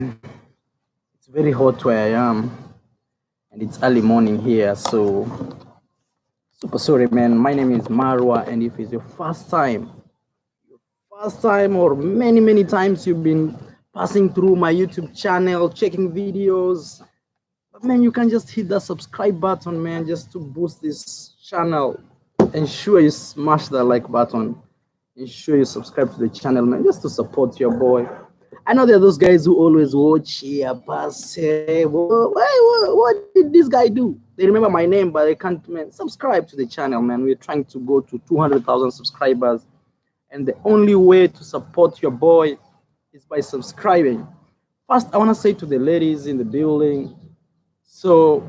It's very hot where I am, and it's early morning here, so super sorry, man. My name is Marwa, and if it's your first time, or many times you've been passing through my YouTube channel, checking videos, but man, you can just hit that subscribe button, man, just to boost this channel. Ensure you smash that like button. Ensure you subscribe to the channel, man, just to support your boy. I know there are those guys who always watch here, pass, say, what did this guy do? They remember my name, but they can't, man. Subscribe to the channel, man. We're trying to go to 200,000 subscribers. And the only way to support your boy is by subscribing. First, I want to say to the ladies in the building, so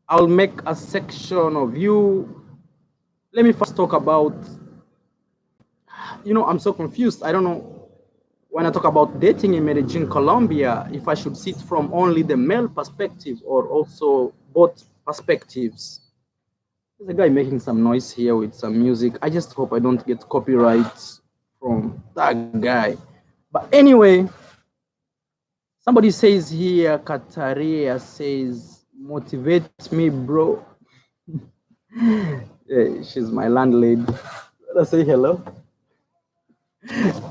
I'll make a section of you. Let me first talk about, I'm so confused. I don't know when I talk about dating in Medellin, Colombia, if I should sit from only the male perspective or also both perspectives. There's a guy making some noise here with some music. I just hope I don't get copyright from that guy. But anyway, somebody says here, Kataria says, motivate me, bro. Yeah, she's my landlady. Let's say hello.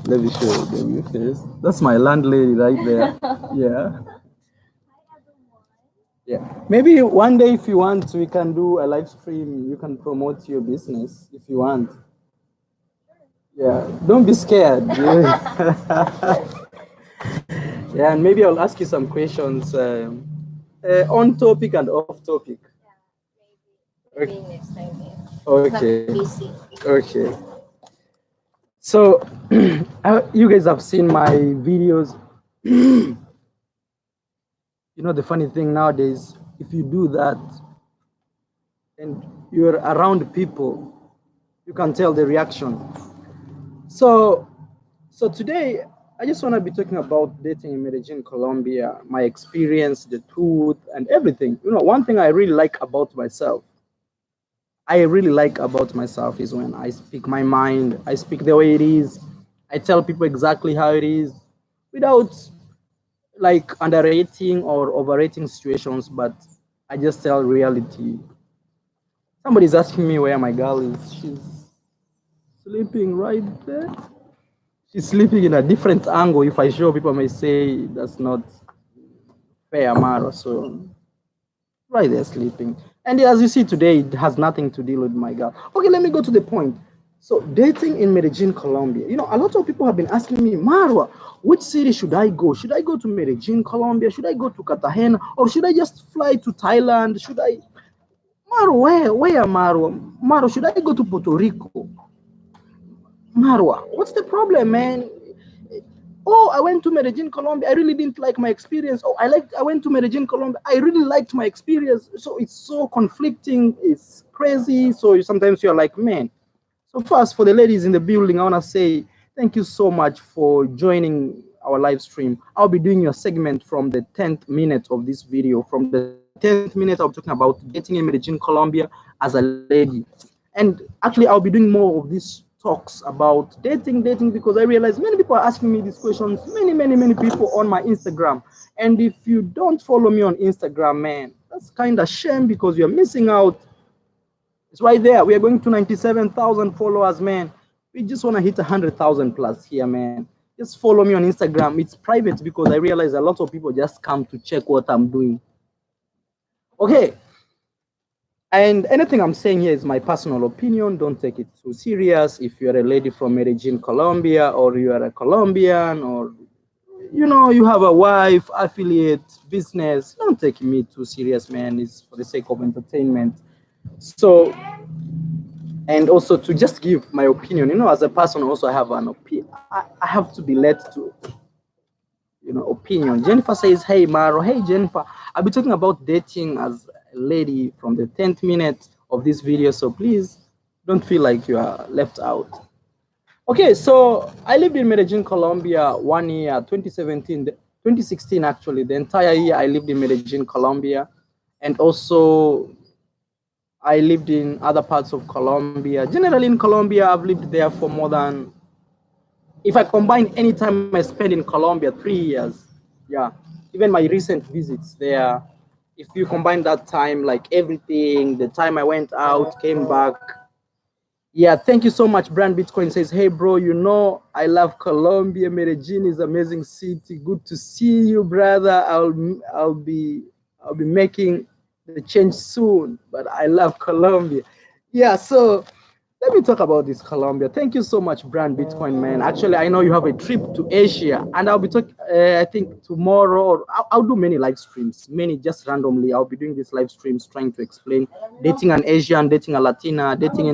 Let me show you face. That's my landlady right there. Yeah. Yeah. Maybe one day if you want, we can do a live stream. You can promote your business if you want. Yeah. Don't be scared. Yeah, and maybe I'll ask you some questions on topic and off topic. Yeah, maybe next time. Okay. Not busy. Okay. So, you guys have seen my videos. You know, the funny thing nowadays, if you do that and you're around people, you can tell the reaction. So today, I just want to be talking about dating in Medellin, Colombia, my experience, the truth, and everything. You know, one thing I really like about myself, is when I speak my mind, I speak the way it is, I tell people exactly how it is without like underrating or overrating situations, but I just tell reality. Somebody's asking me where my girl is. She's sleeping right there. She's sleeping in a different angle. If I show people, may say that's not fair, Mara. So right there sleeping. And as you see today, it has nothing to deal with my girl. Okay, let me go to the point. So dating in Medellin, Colombia. You know, a lot of people have been asking me, Marwa, which city should I go? Should I go to Medellin, Colombia? Should I go to Cartagena? Or should I just fly to Thailand? Should I, Marwa, where Marwa? Marwa, should I go to Puerto Rico? Marwa, what's the problem, man? Oh, I went to Medellin, Colombia. I really didn't like my experience. Oh, I went to Medellin, Colombia. I really liked my experience. So it's so conflicting. It's crazy. So sometimes you're like, man. So first, for the ladies in the building, I want to say thank you so much for joining our live stream. I'll be doing your segment from the 10th minute of this video. From the 10th minute, I'll be talking about dating in Medellin, Colombia as a lady. And actually, I'll be doing more of these talks about dating, because I realize many people are asking me these questions, many people on my Instagram. And if you don't follow me on Instagram, man, that's kind of shame because you're missing out. It's right there. We are going to 97,000 followers, man. We just want to hit 100,000 plus here, man. Just follow me on Instagram. It's private because I realize a lot of people just come to check what I'm doing. Okay. And anything I'm saying here is my personal opinion. Don't take it too serious. If you're a lady from Medellin, Colombia, or you are a Colombian, or you have a wife, affiliate, business, don't take me too serious, man. It's for the sake of entertainment. So, and also to just give my opinion, as a person, also I have an opinion. I have to be led to, opinion. Jennifer says, hey, Maro. Hey, Jennifer. I'll be talking about dating as a lady from the 10th minute of this video. So please don't feel like you are left out. Okay, so I lived in Medellin, Colombia 1 year, 2016 actually. The entire year I lived in Medellin, Colombia. And also I lived in other parts of Colombia. Generally in Colombia, I've lived there for more than, if I combine any time I spent in Colombia, 3 years. Yeah, even my recent visits there, if you combine that time, like everything, the time I went out, came back. Yeah, thank you so much. Brand Bitcoin says, "Hey, bro, you know I love Colombia. Medellin is amazing city. Good to see you, brother. I'll be making the change soon, but I love Colombia." Yeah, so let me talk about this Colombia. Thank you so much, Brand Bitcoin, man. Actually, I know you have a trip to Asia, and I'll be talking. I think tomorrow, or I'll do many live streams, many just randomly. I'll be doing these live streams trying to explain dating an Asian, dating a Latina, dating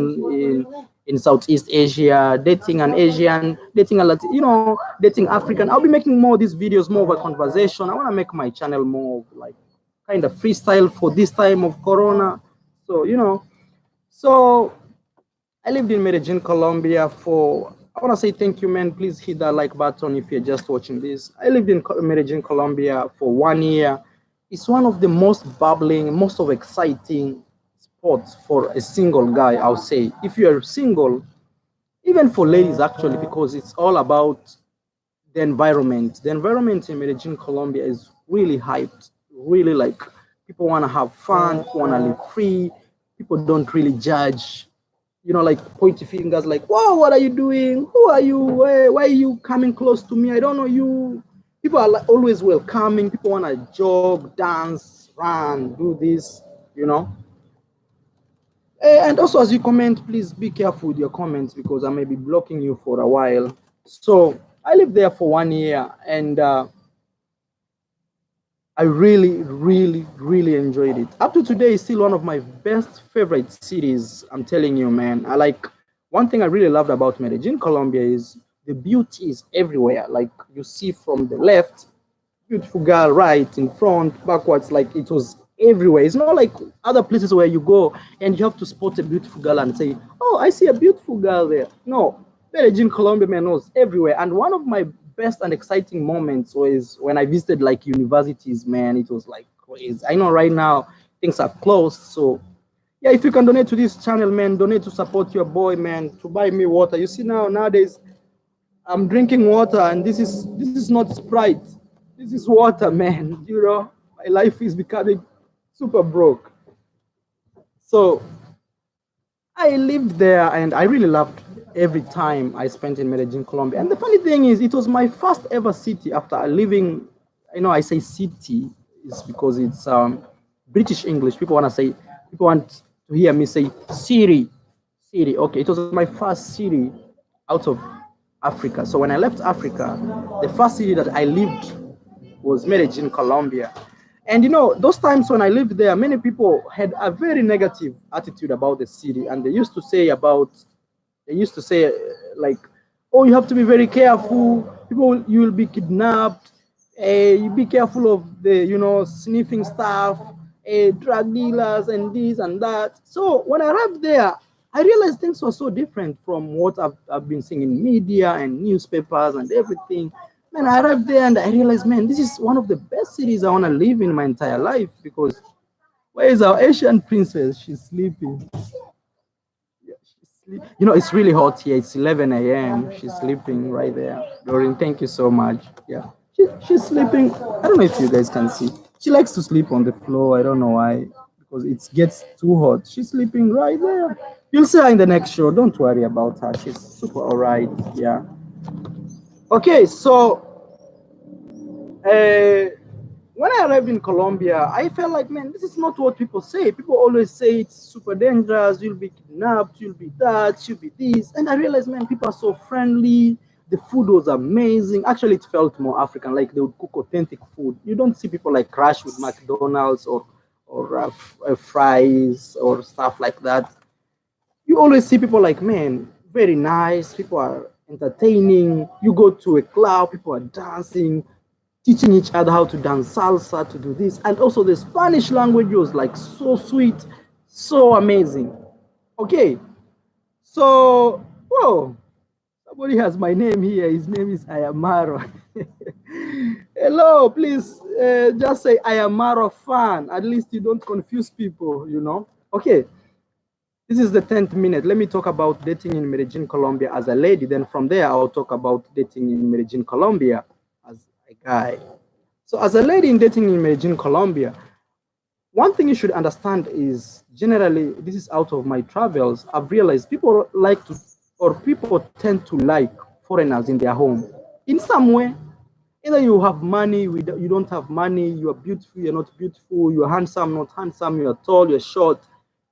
in Southeast Asia, dating an Asian, dating a Latin, dating African. I'll be making more of these videos, more of a conversation. I want to make my channel more of like kind of freestyle for this time of Corona. So so I lived in Medellin, Colombia for, I want to say thank you, man. Please hit that like button if you're just watching this. I lived in Medellin, Colombia for 1 year. It's one of the most bubbling, most of exciting spots for a single guy, I'll say. If you're single, even for ladies actually, because it's all about the environment. The environment in Medellin, Colombia is really hyped, really like people want to have fun, want to live free. People don't really judge, like pointy fingers, like, whoa, what are you doing? Who are you? Why are you coming close to me? I don't know you. People are like, always welcoming. People want to jog, dance, run, do this, you know. And also, as you comment, please be careful with your comments because I may be blocking you for a while. So I lived there for 1 year, and I really, really, really enjoyed it. Up to today, it's still one of my best favorite cities. I'm telling you, man. One thing I really loved about Medellin, Colombia, is the beauty is everywhere. Like you see from the left, beautiful girl, right in front, backwards. Like it was everywhere. It's not like other places where you go and you have to spot a beautiful girl and say, "Oh, I see a beautiful girl there." No, Medellin, Colombia, man, was everywhere. And one of my best and exciting moments was when I visited like universities, man. It was like crazy. I know right now things are closed, so yeah, if you can donate to this channel, man, donate to support your boy, man, to buy me water. You see nowadays I'm drinking water, and this is not Sprite. This is water, man. My life is becoming super broke. So I lived there, and I really loved every time I spent in Medellin, Colombia. And the funny thing is, it was my first ever city after living. I say city is because it's British English. People want to hear me say city, city. Okay, it was my first city out of Africa. So when I left Africa, the first city that I lived was Medellin, Colombia. And those times when I lived there, many people had a very negative attitude about the city, and they used to say like, "Oh, you have to be very careful. You will be kidnapped. You be careful of the sniffing staff, drug dealers, and this and that." So when I arrived there, I realized things were so different from what I've been seeing in media and newspapers and everything. Man, I arrived there and I realized, man, this is one of the best cities I want to live in my entire life because where is our Asian princess? She's sleeping. It's really hot here. It's 11 a.m. She's sleeping right there. Doreen, thank you so much. Yeah. She's sleeping. I don't know if you guys can see. She likes to sleep on the floor. I don't know why. Because it gets too hot. She's sleeping right there. You'll see her in the next show. Don't worry about her. She's super alright. Yeah. Okay, so uh, when I arrived in Colombia, I felt like, man, this is not what people say. People always say it's super dangerous, you'll be kidnapped, you'll be that, you'll be this. And I realized, man, people are so friendly. The food was amazing. Actually, it felt more African, like they would cook authentic food. You don't see people like crash with McDonald's or fries or stuff like that. You always see people like, man, very nice. People are entertaining. You go to a club, people are dancing, teaching each other how to dance salsa, to do this. And also the Spanish language was like so sweet, so amazing. Okay, so, whoa, somebody has my name here. His name is Ayamaro. Hello, please just say Ayamaro fan. At least you don't confuse people. Okay, this is the 10th minute. Let me talk about dating in Medellin, Colombia as a lady. Then from there, I'll talk about dating in Medellin, Colombia as a guy. So as a lady in dating in Medellin, Colombia, one thing you should understand is generally, this is out of my travels, I've realized people like to, or people tend to like foreigners in their home in some way. Either you have money, you don't have money, you are beautiful, you're not beautiful, you're handsome, not handsome, you're tall, you're short.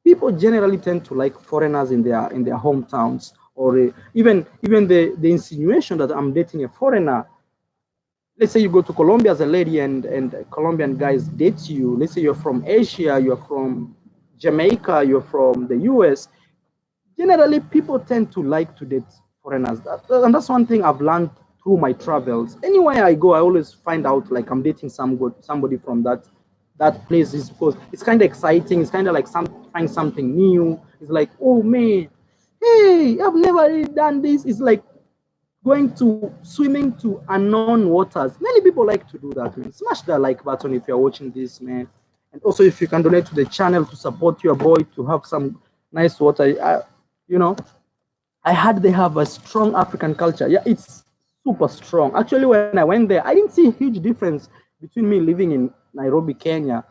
People generally tend to like foreigners in their hometowns, or even the insinuation that I'm dating a foreigner. Let's say you go to Colombia as a lady and Colombian guys date you. Let's say you're from Asia, you're from Jamaica, you're from the US. Generally, people tend to like to date foreigners. And that's one thing I've learned through my travels. Anywhere I go, I always find out like I'm dating somebody from that place, is because it's kind of exciting. It's kind of like find something new. It's like, oh man, hey, I've never really done this. It's like going to swimming to unknown waters. Many people like to do that, man. Smash that like button if you're watching this, man. And also, if you can donate to the channel to support your boy to have some nice water. You know, I heard they have a strong African culture. Yeah, it's super strong. Actually, when I went there, I didn't see a huge difference between me living in Nairobi, Kenya,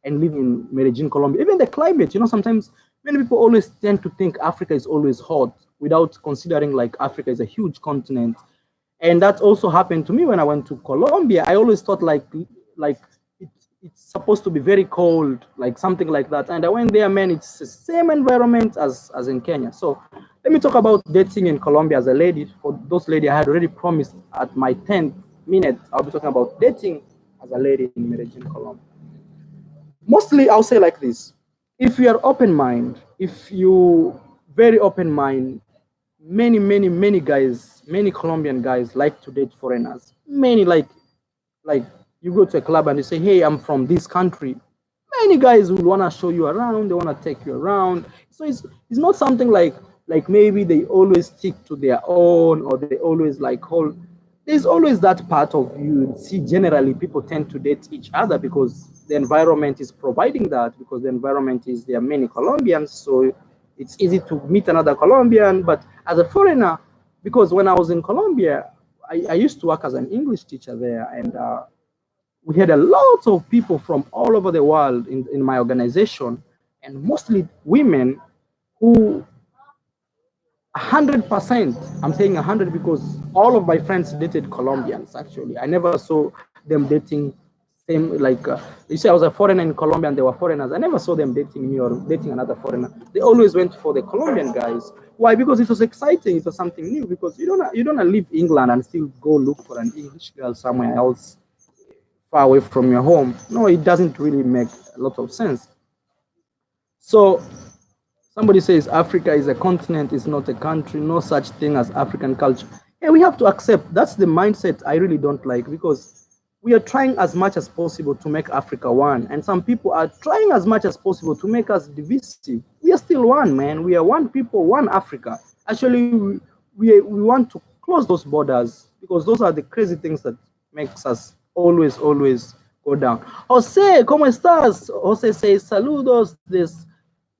and living in Medellin, Colombia. Even the climate, sometimes many people always tend to think Africa is always hot without considering like Africa is a huge continent. And that also happened to me when I went to Colombia. I always thought like it's supposed to be very cold, like something like that. And I went there, man, it's the same environment as in Kenya. So let me talk about dating in Colombia as a lady. For those ladies, I had already promised at my 10th minute, I'll be talking about dating as a lady in Medellin, Colombia. Mostly, I'll say like this: if you are open mind, if you very open mind, many guys, many Colombian guys like to date foreigners. Many like you go to a club and you say, hey, I'm from this country. Many guys will want to show you around, they want to take you around. So it's not something like maybe they always stick to their own, or they always like hold. There's always that part of you see. Generally people tend to date each other because the environment is providing that, because the environment is, there are many Colombians, so it's easy to meet another Colombian. But as a foreigner, because when I was in Colombia, I used to work as an English teacher there, and we had a lot of people from all over the world in my organization, and mostly women who 100%, I'm saying 100 because all of my friends dated Colombians. Actually, I never saw them dating same like you say I was a foreigner in Colombia and they were foreigners. I never saw them dating me or dating another foreigner. They always went for the Colombian guys. Why? Because it was exciting, it was something new. Because you don't leave England and still go look for an English girl somewhere else far away from your home. No, it doesn't really make a lot of sense. So somebody says Africa is a continent, is not a country, no such thing as African culture. Yeah, we have to accept that's the mindset I really don't like, because we are trying as much as possible to make Africa one, and some people are trying as much as possible to make us divisive. We are still one, man. We are one people, one Africa. Actually, we want to close those borders, because those are the crazy things that makes us always go down. Jose, ¿cómo estás? Jose says, saludos des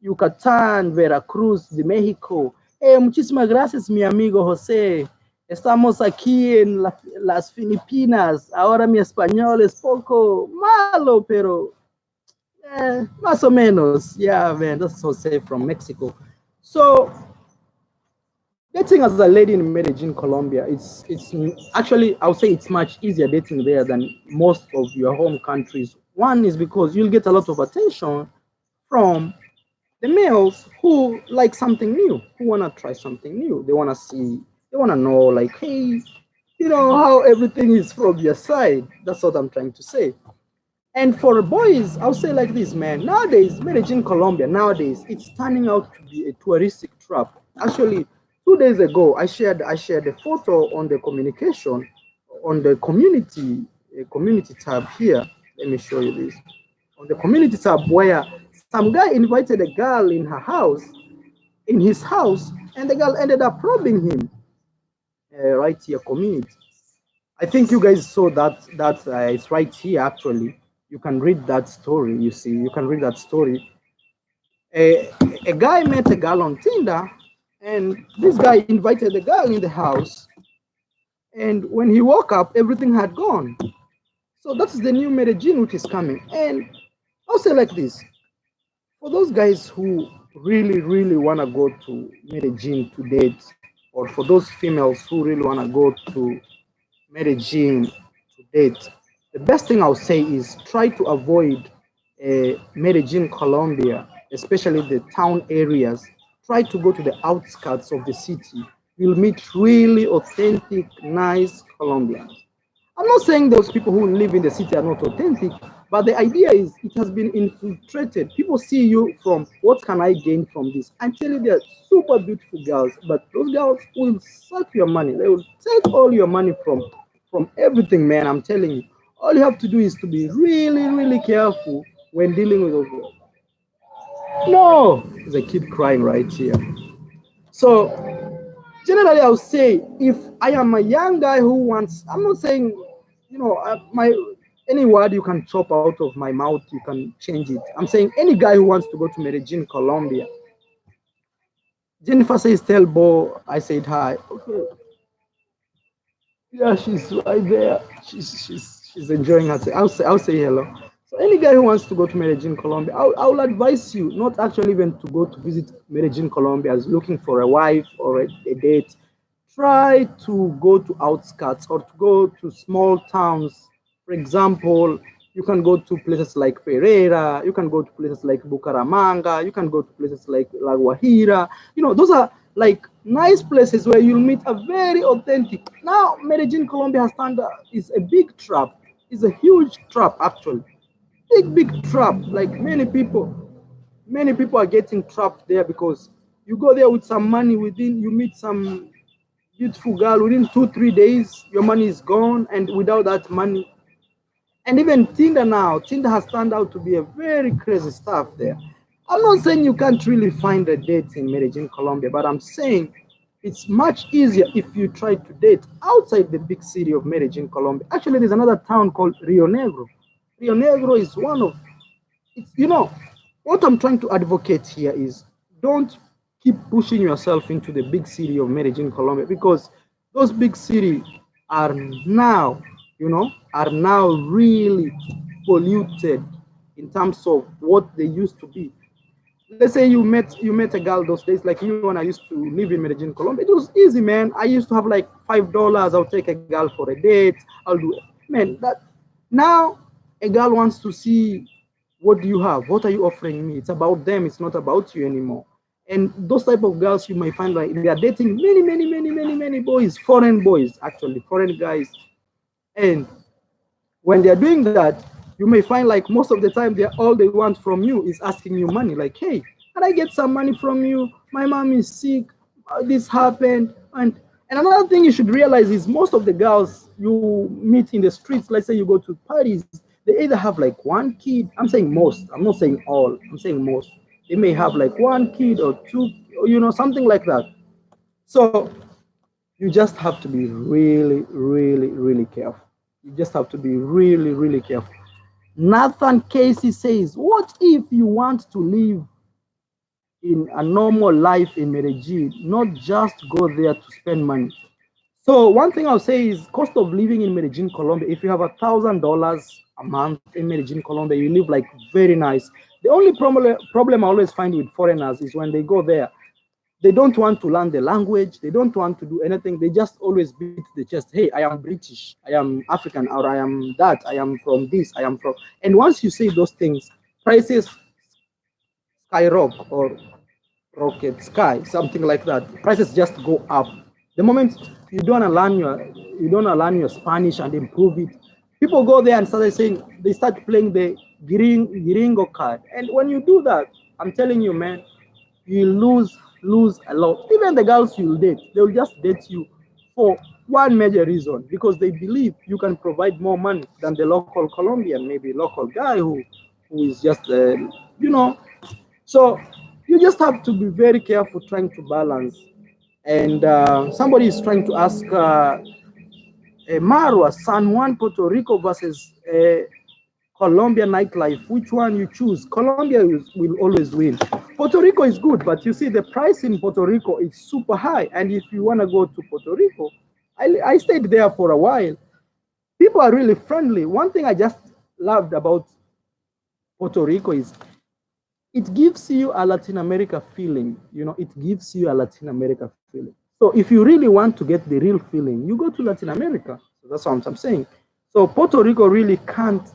Yucatán, Veracruz, de México. Muchísimas gracias, mi amigo José. Estamos aquí en las Filipinas. Ahora mi español es poco malo, pero más o menos. Yeah, man, that's Jose from Mexico. So, dating as a lady in Medellin, Colombia, it's actually, I would say it's much easier dating there than most of your home countries. One is because you'll get a lot of attention from the males who like something new, who want to try something new. They want to see, they want to know, like, hey, how everything is from your side. That's what I'm trying to say. And for boys, I'll say like this, man. Nowadays, Medellin, Colombia, nowadays, it's turning out to be a touristic trap. Actually, 2 days ago, I shared a photo on the communication, on the community tab here. Let me show you this. On the community tab, where some guy invited a girl in his house, and the girl ended up robbing him. Right here, community. I think you guys saw that. It's right here. Actually, you can read that story. You see, you can read that story. A guy met a girl on Tinder, and this guy invited the girl in the house. And when he woke up, everything had gone. So that's the new Medellin which is coming. And I'll say like this: for those guys who really, really want to go to Medellin to date, or for those females who really want to go to Medellin to date, the best thing I'll say is try to avoid Medellin, Colombia, especially the town areas. Try to go to the outskirts of the city. You'll meet really authentic, nice Colombians. I'm not saying those people who live in the city are not authentic, but the idea is it has been infiltrated. People see you from what can I gain from this? I tell you, they're super beautiful girls, but those girls will suck your money. They will take all your money from everything, man. I'm telling you. All you have to do is to be really, really careful when dealing with those girls. No, there's a kid crying right here. So generally, I would say if I am a young guy who wants, I'm not saying, my any word you can chop out of my mouth, you can change it. I'm saying any guy who wants to go to Medellin, Colombia. Jennifer says, "Tell Bo I said hi." Okay, yeah, she's right there. She's enjoying her. I'll say hello. So any guy who wants to go to Medellin, Colombia, I will advise you not actually even to go to visit Medellin, Colombia, as looking for a wife or a date. Try to go to outskirts or to go to small towns. For example, you can go to places like Pereira, you can go to places like Bucaramanga, you can go to places like La Guajira. Those are like nice places where you'll meet a very authentic. Now, Medellin, Colombia has turned is a big trap. It's a huge trap actually. Big trap. Like many people are getting trapped there because you go there with some money, within you meet some beautiful girl, within 2 3 days your money is gone, and without that money. And even Tinder now, Tinder has turned out to be a very crazy stuff there. I'm not saying you can't really find a date in Medellin, Colombia, but I'm saying it's much easier if you try to date outside the big city of Medellin, Colombia. Actually, there's another town called Rio Negro. Rio Negro is one of it's, what I'm trying to advocate here is don't keep pushing yourself into the big city of Medellin, Colombia, because those big cities are now, are now really polluted in terms of what they used to be. Let's say you met a girl those days, like me when I used to live in Medellin, Colombia. It was easy, man. I used to have like $5. I'll take a girl for a date. I'll do it. Man, that now a girl wants to see what do you have? What are you offering me? It's about them. It's not about you anymore. And those type of girls you might find like they are dating many, many, many, many, many boys, foreign boys, actually, foreign guys. And when they are doing that, you may find like most of the time they all they want from you is asking you money. Like, hey, can I get some money from you? My mom is sick. This happened. And another thing you should realize is most of the girls you meet in the streets, let's say you go to parties, they either have like one kid. I'm saying most. I'm not saying all. I'm saying most. They may have like one kid or two, or, something like that. So you just have to be really, really, really careful. You just have to be really, really careful. Nathan Casey says, what if you want to live in a normal life in Medellin, not just go there to spend money? So one thing I'll say is cost of living in Medellin, Colombia. If you have $1,000 a month in Medellin, Colombia, you live like very nice. The only problem I always find with foreigners is when they go there, they don't want to learn the language. They don't want to do anything. They just always beat the chest. Hey, I am British. I am African, or I am that. I am from this. I am from. And once you say those things, prices skyrocket or rocket sky, something like that. Prices just go up. The moment you don't learn your Spanish and improve it, people go there and start playing the gringo card. And when you do that, I'm telling you, man, you lose a lot. Even the girls you'll date, they'll just date you for one major reason, because they believe you can provide more money than the local Colombian, maybe local guy who is just you know. So you just have to be very careful trying to balance. And somebody is trying to ask Marwa, San Juan, Puerto Rico versus Colombian nightlife, which one you choose? Colombia will always win. Puerto Rico is good, but you see the price in Puerto Rico is super high. And if you want to go to Puerto Rico, I stayed there for a while. People are really friendly. One thing I just loved about Puerto Rico is it gives you a Latin America feeling. You know, it gives you a Latin America feeling. So if you really want to get the real feeling, you go to Latin America. So that's what I'm saying. So Puerto Rico really can't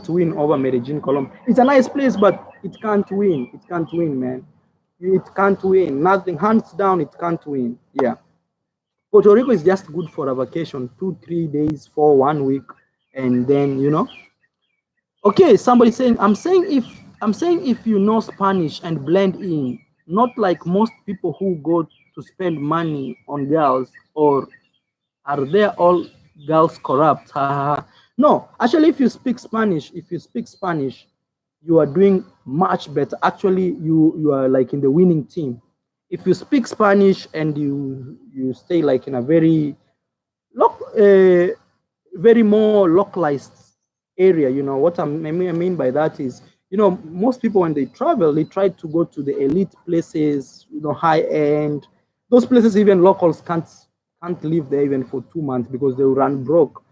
win over Medellin, Colombia. It's a nice place, but it can't win. It can't win, man. It can't win. Nothing, hands down, it can't win. Yeah. Puerto Rico is just good for a vacation, 2, 3 days, for 1 week, and then Okay, somebody saying, I'm saying if you know Spanish and blend in, not like most people who go to spend money on girls, or are they all girls corrupt? No, actually, if you speak Spanish, you are doing much better. Actually, you are like in the winning team. If you speak Spanish and you stay like in a very more localized area. What I mean by that is, most people when they travel, they try to go to the elite places, high end. Those places even locals can't live there even for 2 months because they will run broke.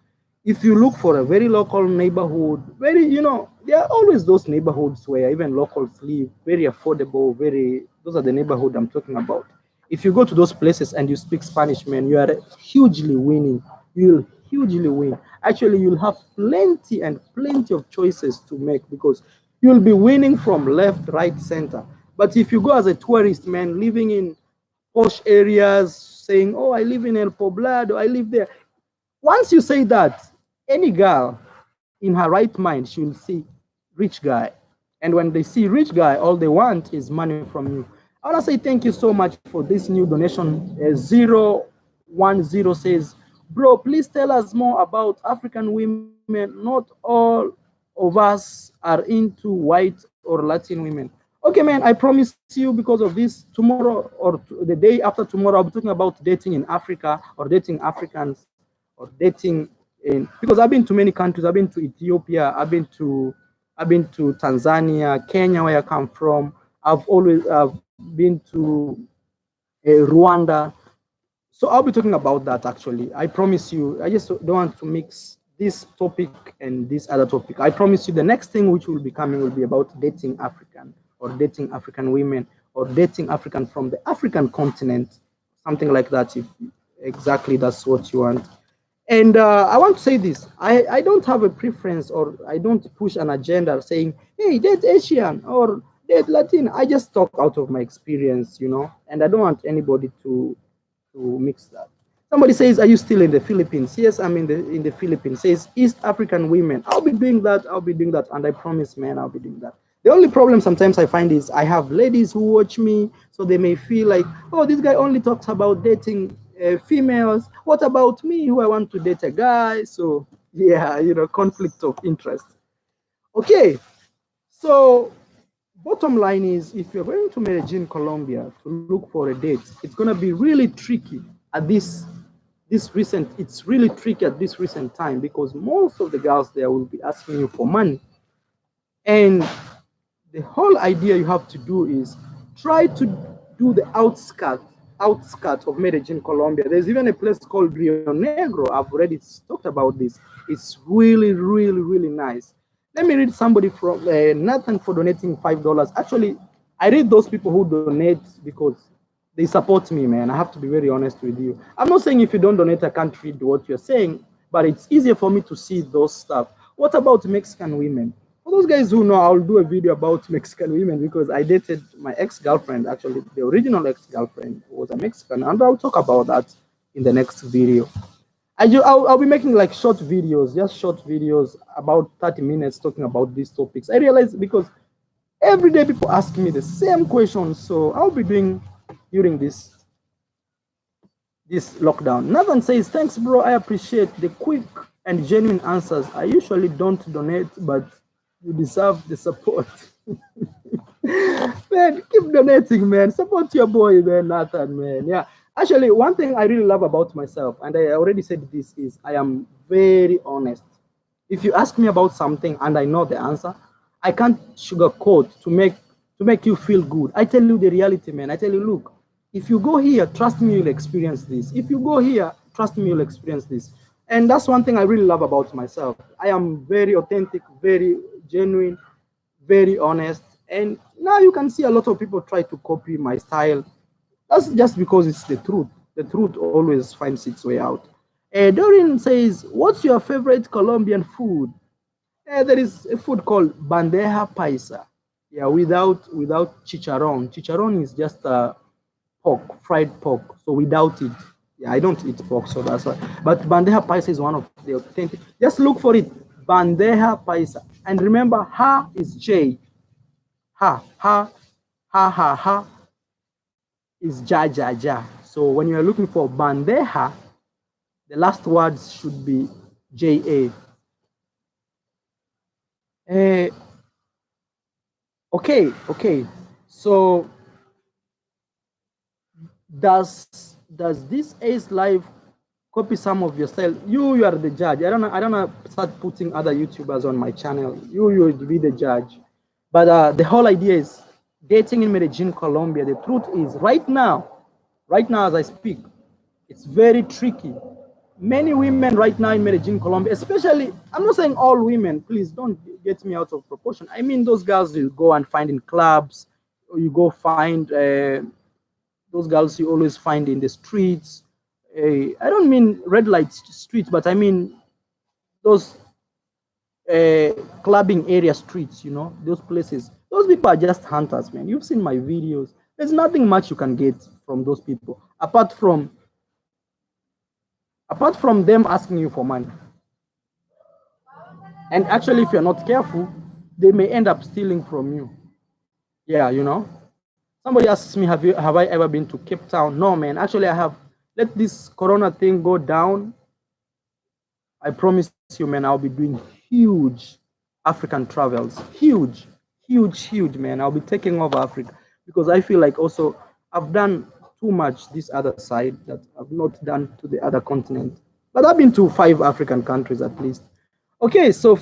If you look for a very local neighborhood, there are always those neighborhoods where even locals live, very affordable, those are the neighborhood I'm talking about. If you go to those places and you speak Spanish, man, you are hugely winning. You'll hugely win. Actually, you'll have plenty and plenty of choices to make because you'll be winning from left, right, center. But if you go as a tourist, man, living in posh areas, saying, "Oh, I live in El Poblado, I live there," once you say that, any girl in her right mind, she'll see rich guy. And when they see rich guy, all they want is money from you. I want to say thank you so much for this new donation. 010 says, bro, please tell us more about African women. Not all of us are into white or Latin women. Okay, man, I promise you, because of this, tomorrow or the day after tomorrow, I'll be talking about dating in Africa, or dating Africans, or dating because I've been to many countries. I've been to Ethiopia, I've been to Tanzania, Kenya, where I come from. I've been to Rwanda. So I'll be talking about that actually. I promise you. I just don't want to mix this topic and this other topic. I promise you the next thing which will be coming will be about dating African, or dating African women, or dating African from the African continent, something like that, if exactly that's what you want. And I want to say this. I don't have a preference, or I don't push an agenda saying, hey, date Asian or date Latin. I just talk out of my experience, and I don't want anybody to mix that. Somebody says, "Are you still in the Philippines?" Yes, I'm in the Philippines. Says East African women. I'll be doing that. And I promise, man, I'll be doing that. The only problem sometimes I find is I have ladies who watch me, so they may feel like, oh, this guy only talks about dating females. What about me, who I want to date a guy? So yeah, conflict of interest. Okay, so bottom line is, if you're going to Medellin, Colombia to look for a date, it's going to be really tricky at it's really tricky at this recent time, because most of the girls there will be asking you for money. And the whole idea you have to do is try to do the outskirt of Medellin, Colombia. There's even a place called Rio Negro. I've already talked about this. It's really, really, really nice. Let me read somebody from Nathan for donating $5. Actually, I read those people who donate because they support me, man. I have to be very honest with you. I'm not saying if you don't donate, I can't read what you're saying, but it's easier for me to see those stuff. What about Mexican women? For those guys who know, I'll do a video about Mexican women because I dated my ex-girlfriend. Actually, the original ex-girlfriend was a Mexican, and I'll talk about that in the next video. I'll be making like short videos, just short videos, about 30 minutes talking about these topics. I realize because every day people ask me the same questions, so I'll be doing during this lockdown. Nathan says, thanks, bro. I appreciate the quick and genuine answers. I usually don't donate, but you deserve the support. Man, keep donating, man. Support your boy, man, Nathan, man. Yeah. Actually, one thing I really love about myself, and I already said this, is I am very honest. If you ask me about something and I know the answer, I can't sugarcoat to make you feel good. I tell you the reality, man. I tell you, look, if you go here, trust me, you'll experience this. If you go here, trust me, you'll experience this. And that's one thing I really love about myself. I am very authentic, very genuine, very honest. And now you can see a lot of people try to copy my style. That's just because it's the truth. The truth always finds its way out. Doreen says, "What's your favorite Colombian food?" There is a food called bandeja paisa. Yeah, without chicharron. Chicharron is just pork, fried pork. So without it, yeah, I don't eat pork, so that's why. But bandeja paisa is one of the authentic. Just look for it, bandeja paisa, and remember, ha is J. Ha ha ha ha ha is ja ja ja. So when you are looking for bandeja, the last words should be ja. Uh, okay. So does this Ace Live copy some of your style? You are the judge. I don't know. Start putting other YouTubers on my channel. You will be the judge. But the whole idea is dating in Medellin, Colombia. The truth is, right now as I speak, it's very tricky. Many women right now in Medellin, Colombia, especially, I'm not saying all women, please don't get me out of proportion. I mean, those girls you go and find in clubs, or you go find those girls you always find in the streets. I don't mean red light streets, but I mean those clubbing area streets, those places. Those people are just hunters, man. You've seen my videos. There's nothing much you can get from those people apart from them asking you for money. And actually, if you're not careful, they may end up stealing from you. Yeah, Somebody asks me, have I ever been to Cape Town? No, man. Actually, I have. Let this Corona thing go down. I promise you, man, I'll be doing huge African travels. Huge, man. I'll be taking over Africa because I feel like also I've done too much this other side that I've not done to the other continent. But I've been to 5 African countries at least. Okay, so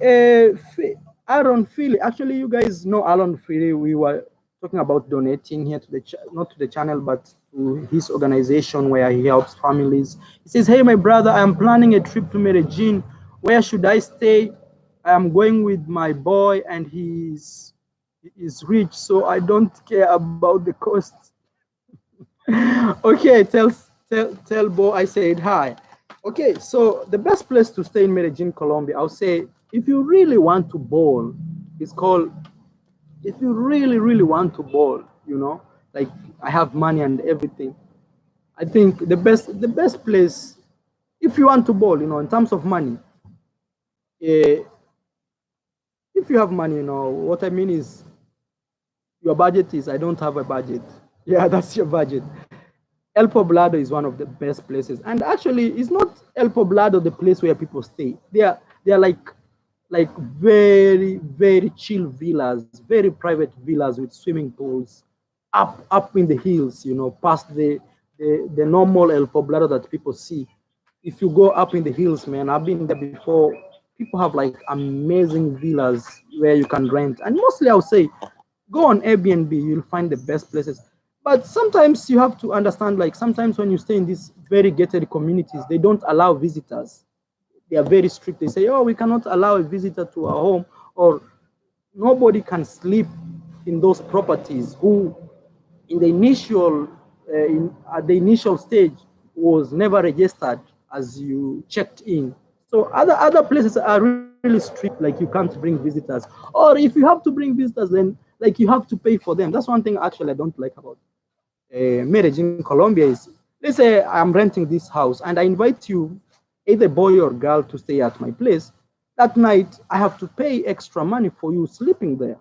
Aaron Philly. Actually, you guys know Aaron Philly. We were talking about donating here to the not to the channel, but to his organization where he helps families. He says, "Hey, my brother, I am planning a trip to Medellin. Where should I stay? I am going with my boy, and he is rich, so I don't care about the cost." Okay, tell Bo I said hi. Okay, so the best place to stay in Medellin, Colombia, I'll say if you really want to ball, it's called, if you really want to ball, like I have money and everything. I think the best place, if you want to ball, in terms of money, uh, if you have money, what I mean is your budget is, I don't have a budget. Yeah, that's your budget. El Poblado is one of the best places, and actually, it's not El Poblado the place where people stay. They are like very chill villas, very private villas with swimming pools, up in the hills. Past the normal El Poblado that people see. If you go up in the hills, man, I've been there before. People have like amazing villas where you can rent, and mostly I would say go on Airbnb. You'll find the best places. But sometimes you have to understand, like sometimes when you stay in these very gated communities, they don't allow visitors. They are very strict. They say, "Oh, we cannot allow a visitor to our home," or nobody can sleep in those properties who in the initial stage was never registered as you checked in. So other places are really strict, like you can't bring visitors, or if you have to bring visitors, then like you have to pay for them. That's one thing actually I don't like about marriage in Colombia is, let's say I'm renting this house and I invite you, either boy or girl, to stay at my place. That night, I have to pay extra money for you sleeping there.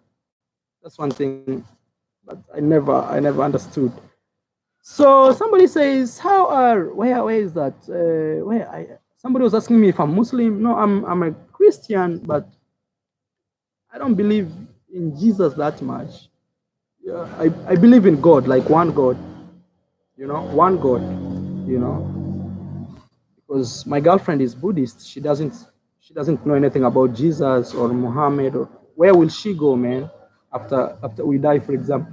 That's one thing, but I never understood. So somebody says, "How are where is that? Where I?" Somebody was asking me if I'm Muslim. No, I'm a Christian, but I don't believe in Jesus that much. Yeah, I believe in God, like one God. One God, you know, because my girlfriend is Buddhist. She doesn't know anything about Jesus or Muhammad, or where will she go, man, after we die, for example.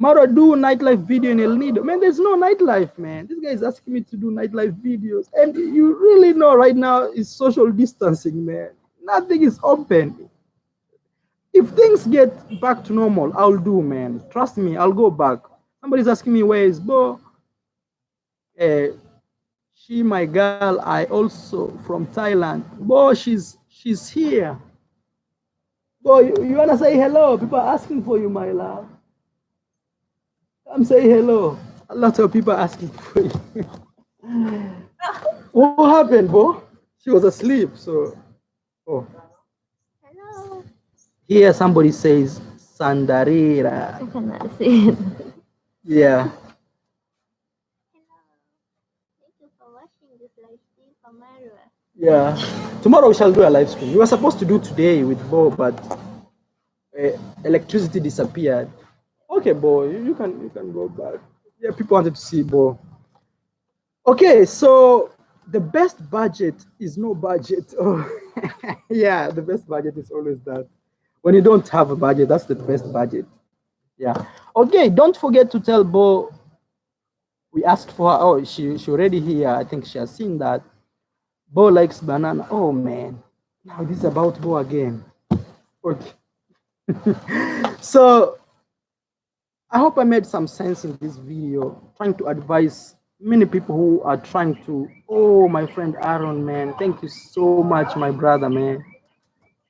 Maro, do nightlife video in El Nido. Man, there's no nightlife, man. This guy is asking me to do nightlife videos. And you really know right now is social distancing, man. Nothing is open. If things get back to normal, I'll do, man. Trust me, I'll go back. Somebody's asking me where is Bo. She, my girl, I also from Thailand. Bo, she's here. Bo, you wanna say hello? People are asking for you, my love. Come say hello. A lot of people asking for you. What happened, Bo? She was asleep, so. Oh. Hello. Here somebody says Sandarira. I cannot see it. Yeah. Hello. Thank you for watching this live stream from Marwa. Yeah. Tomorrow we shall do a live stream. We were supposed to do today with Bo, but electricity disappeared. Okay, Bo, you can go back. Yeah, people wanted to see Bo. Okay, so the best budget is no budget. Oh, yeah, the best budget is always that. When you don't have a budget, that's the best budget. Yeah. Okay, don't forget to tell Bo we asked for her. Oh, she already here. I think she has seen that. Bo likes banana. Oh man. Now this is about Bo again. Okay. So I hope I made some sense in this video, trying to advise many people who are trying to, oh, my friend Aaron, man, thank you so much, my brother, man.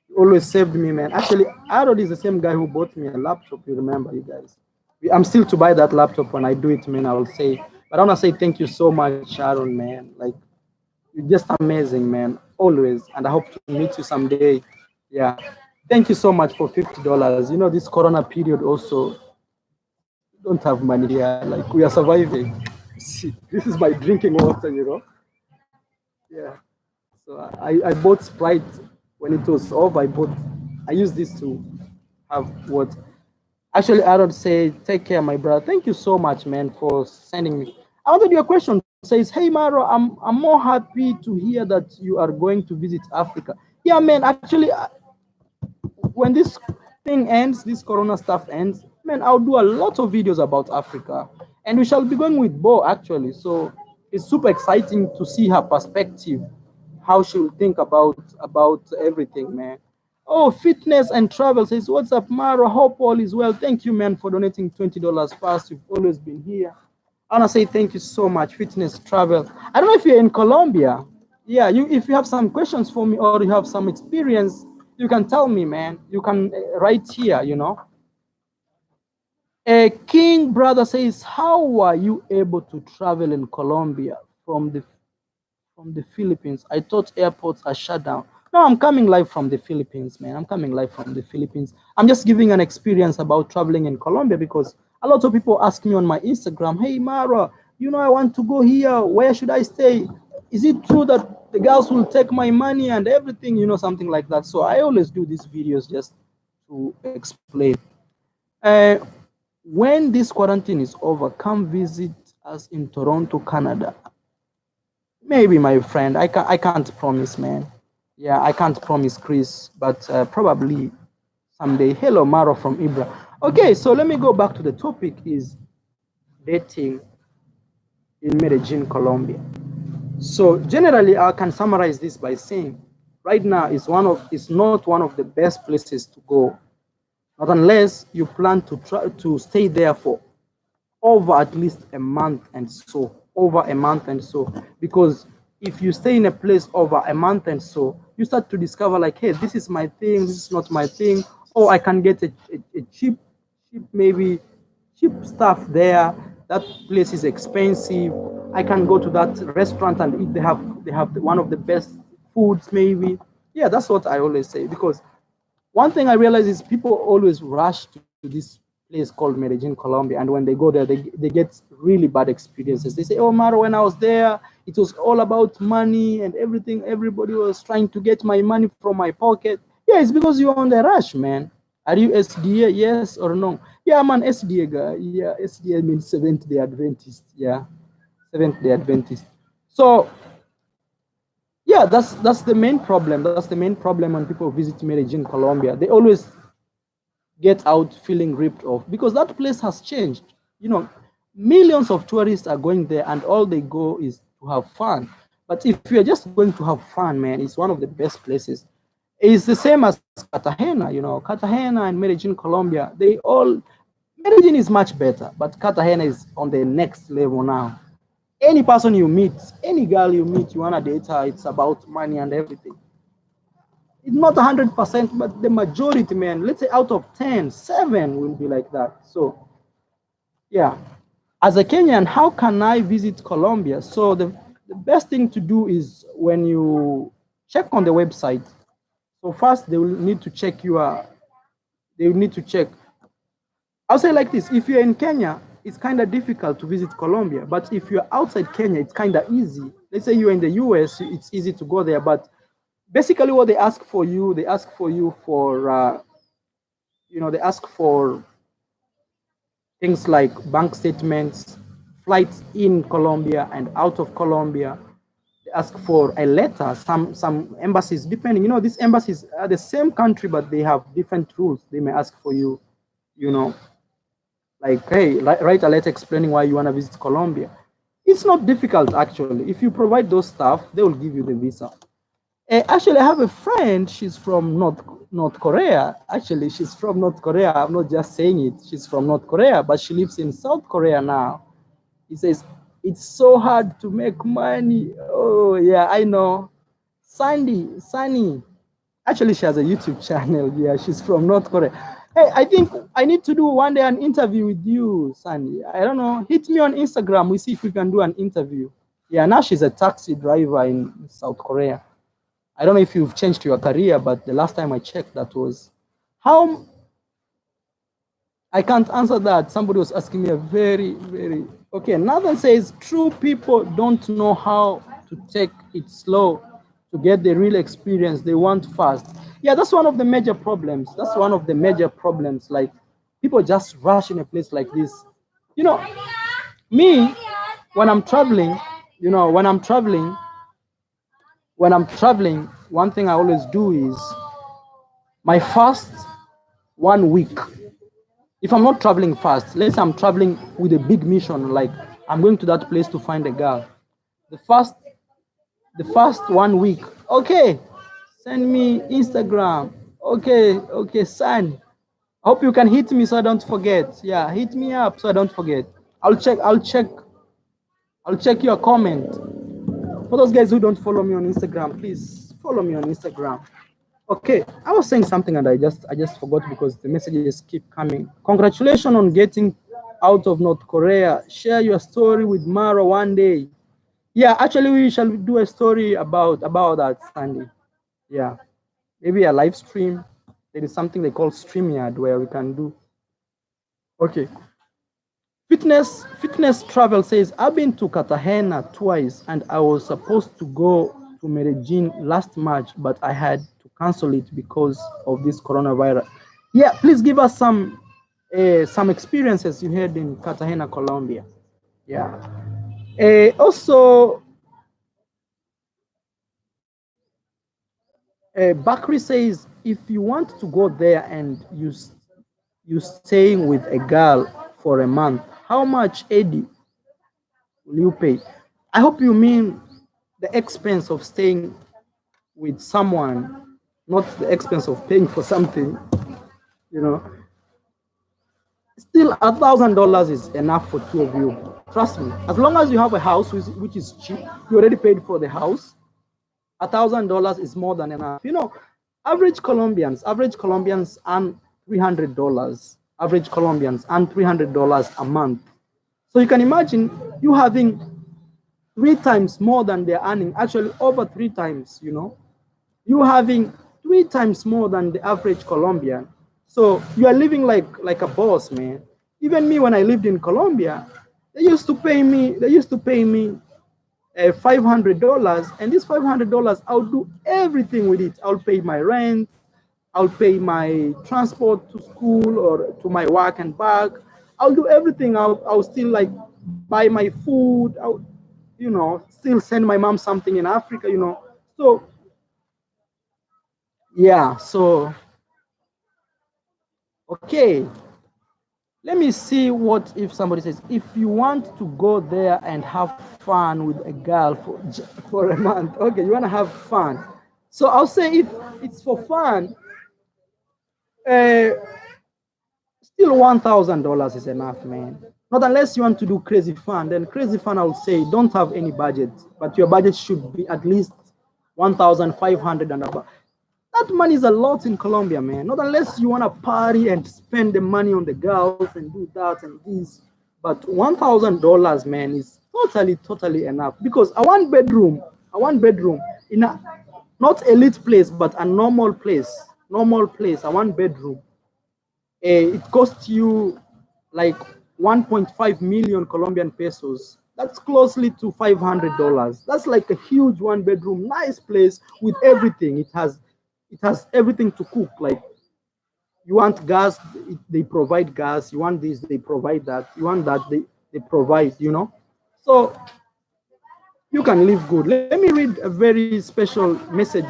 You always saved me, man. Actually, Aaron is the same guy who bought me a laptop, you remember, you guys. I'm still to buy that laptop. When I do it, man, I will say, but I want to say thank you so much, Aaron, man. Like, you're just amazing, man, always. And I hope to meet you someday. Yeah. Thank you so much for $50. You know, this Corona period also, don't have money here. Like, we are surviving. See, this is my drinking water, you know. Yeah. So I bought Sprite when it was off. I used this to have what. Actually, Aaron said, "Take care, my brother. Thank you so much, man, for sending me." I wanted your question. Says, "Hey, Maro, I'm more happy to hear that you are going to visit Africa." Yeah, man. Actually, when this thing ends, this Corona stuff ends, man, I'll do a lot of videos about Africa, and we shall be going with Bo actually. So it's super exciting to see her perspective, how she'll think about everything, man. Oh, fitness and travel says, "What's up, Mara? Hope all is well. Thank you, man, for donating $20 fast. You've always been here. I wanna say thank you so much, fitness travel. I don't know if you're in Colombia. Yeah, if you have some questions for me or you have some experience, you can tell me, man. You can write here, you know. A King brother says, how were you able to travel in Colombia from the Philippines? I thought airports are shut down. No, I'm coming live from the Philippines, man. I'm coming live from the Philippines. I'm just giving an experience about traveling in Colombia because a lot of people ask me on my Instagram, hey, Mara, you know, I want to go here. Where should I stay? Is it true that the girls will take my money and everything? You know, something like that. So I always do these videos just to explain. Uh, when this quarantine is over, come visit us in Toronto, Canada. Maybe, my friend. I can't promise, man. Yeah, I can't promise, Chris, but probably someday. Hello, Maro from Ibra. Okay, so let me go back to the topic: is dating in Medellin, Colombia. So generally, I can summarize this by saying, right now it's not one of the best places to go, not unless you plan to try to stay there for over at least a month and so, over a month and so, because if you stay in a place over a month and so, you start to discover like, hey, this is my thing, this is not my thing, or I can get a maybe cheap stuff there. That place is expensive. I can go to that restaurant and eat. They have one of the best foods maybe. Yeah, that's what I always say, because one thing I realize is people always rush to this place called Medellin, Colombia, and when they go there, they get really bad experiences. They say, oh, Maro, when I was there, it was all about money and everything. Everybody was trying to get my money from my pocket. Yeah, it's because you're on the rush, man. Are you SDA, yes or no? Yeah, I'm an SDA guy. Yeah, SDA means Seventh-day Adventist. Yeah, Seventh-day Adventist. So yeah, that's the main problem. That's the main problem when people visit Medellin, Colombia. They always get out feeling ripped off because that place has changed. You know, millions of tourists are going there, and all they go is to have fun. But if you're just going to have fun, man, it's one of the best places. It's the same as Cartagena. You know, Cartagena and Medellin, Colombia. They all Medellin is much better, but Cartagena is on the next level now. Any person you meet, any girl you meet, you wanna date her, it's about money and everything. It's not 100%, but the majority, man, let's say out of 10, 7 will be like that. So, yeah. As a Kenyan, how can I visit Colombia? So, the best thing to do is when you check on the website. So, first, they will need to check they will need to check. I'll say like this, if you're in Kenya, it's kind of difficult to visit Colombia. But if you're outside Kenya, it's kind of easy. Let's say you're in the US, it's easy to go there. But basically, what they ask for you for, they ask for things like bank statements, flights in Colombia and out of Colombia. They ask for a letter. Some embassies, depending, these embassies are the same country, but they have different rules. They may ask for you, you know, like, hey, write a letter explaining why you want to visit Colombia. It's not difficult, actually. If you provide those stuff, they will give you the visa. Actually, I have a friend. She's from North Korea. Actually, she's from North Korea. I'm not just saying it. She's from North Korea, but she lives in South Korea now. He says it's so hard to make money. Oh yeah, I know. Sunny. Actually, she has a YouTube channel. Yeah, she's from North Korea. Hey, I think I need to do one day an interview with you, Sandy. I don't know. Hit me on Instagram. We see if we can do an interview. Yeah, now she's a taxi driver in South Korea. I don't know if you've changed your career, but the last time I checked, that was how. I can't answer that. Somebody was asking me a very okay. Nathan says true people don't know how to take it slow to get the real experience they want fast. Yeah, that's one of the major problems. That's one of the major problems. Like people just rush in a place like this. You know, me when I'm traveling, one thing I always do is my first 1 week. If I'm not traveling fast, let's say I'm traveling with a big mission, like I'm going to that place to find a girl. The first the first 1 week, okay, send me Instagram. Okay, son. Hope you can hit me so I don't forget. Yeah, hit me up so I don't forget. I'll check your comment. For those guys who don't follow me on Instagram, please follow me on Instagram. Okay, I was saying something and I just forgot because the messages keep coming. Congratulations on getting out of North Korea. Share your story with Mara one day. Yeah, actually we shall do a story about that Sunday. Yeah, maybe a live stream. There is something they call StreamYard where we can do. Okay. Fitness Travel says, I've been to Cartagena twice and I was supposed to go to Medellin last March, but I had to cancel it because of this coronavirus. Yeah, please give us some experiences you had in Cartagena, Colombia. Yeah. Also, Bakri says, if you want to go there and you staying with a girl for a month, how much, Eddie, will you pay? I hope you mean the expense of staying with someone, not the expense of paying for something, you know. Still, $1,000 is enough for two of you. Trust me. As long as you have a house which is cheap, you already paid for the house. $1,000 is more than enough. You know, average Colombians earn $300. Average Colombians earn $300 a month. So you can imagine you having 3 times more than they're earning, actually over 3 times, you having 3 times more than the average Colombian. So you are living like a boss, man. Even me, when I lived in Colombia, they used to pay me $500, and this $500, I'll do everything with it. I'll pay my rent, I'll pay my transport to school or to my work and back. I'll do everything. I'll still like buy my food. Still send my mom something in Africa. So yeah. So okay. Let me see what if somebody says, if you want to go there and have fun with a girl for a month, okay, you want to have fun. So I'll say if it's for fun, uh, still $1,000 is enough, man. Not unless you want to do crazy fun. Then crazy fun, I would say, don't have any budget, but your budget should be at least 1,500 and above. That money is a lot in Colombia, man. Not unless you want to party and spend the money on the girls and do that and this. But $1,000, man, is totally enough. Because a one bedroom in a not elite place, but a normal place, a one bedroom. It costs you like 1.5 million Colombian pesos. That's closely to $500. That's like a huge one bedroom, nice place with everything. It has everything to cook. Like you want gas, they provide gas. You want this, they provide that. You want that, they provide. So you can live good. Let me read a very special message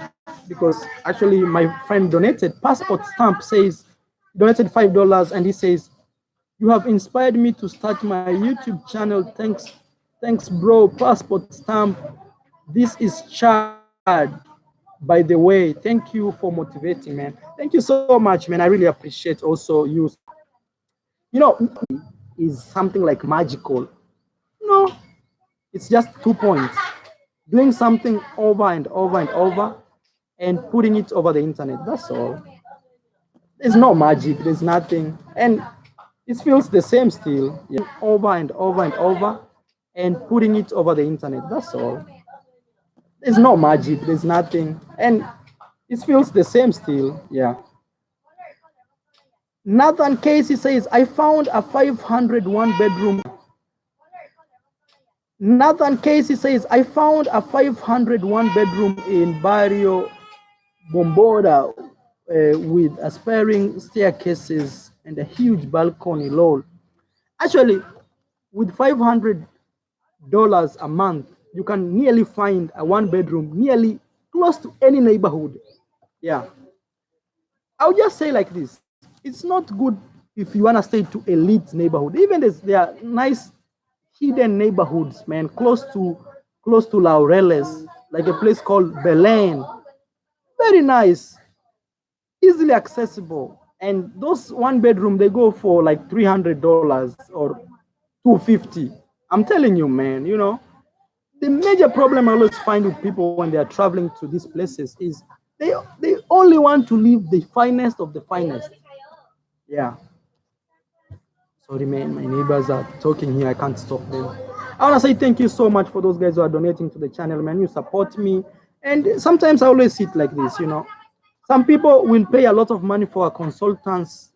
because actually my friend donated. Passport stamp says donated $5 and he says, "You have inspired me to start my YouTube channel. Thanks, bro. Passport stamp. This is Chad. By the way, thank you for motivating, man. Thank you so much, man. I really appreciate also you. You know, is something like magical. No, it's just 2 points. Doing something over and over and over and putting it over the internet. That's all. There's no magic, there's nothing. And it feels the same still. Yeah. Over and over and over and putting it over the internet. That's all. There's no magic, there's nothing. And it feels the same still. Yeah. Nathan Casey says, I found a 501 bedroom. Nathan Casey says, I found a 501 bedroom in Barrio Bomboda with aspiring staircases and a huge balcony. Lol. Actually, with $500 a month, you can nearly find a one bedroom nearly close to any neighborhood. Yeah. I'll just say like this. It's not good if you want to stay to elite neighborhood. Even there are nice hidden neighborhoods, man, close to Laureles, like a place called Belen. Very nice, easily accessible. And those one bedroom they go for like $300 or 250. I'm telling you, man, the major problem I always find with people when they are traveling to these places is they only want to live the finest of the finest. Yeah. Sorry, man, my neighbors are talking here. I can't stop them. I want to say thank you so much for those guys who are donating to the channel, man. You support me. And sometimes I always sit like this. Some people will pay a lot of money for a consultants,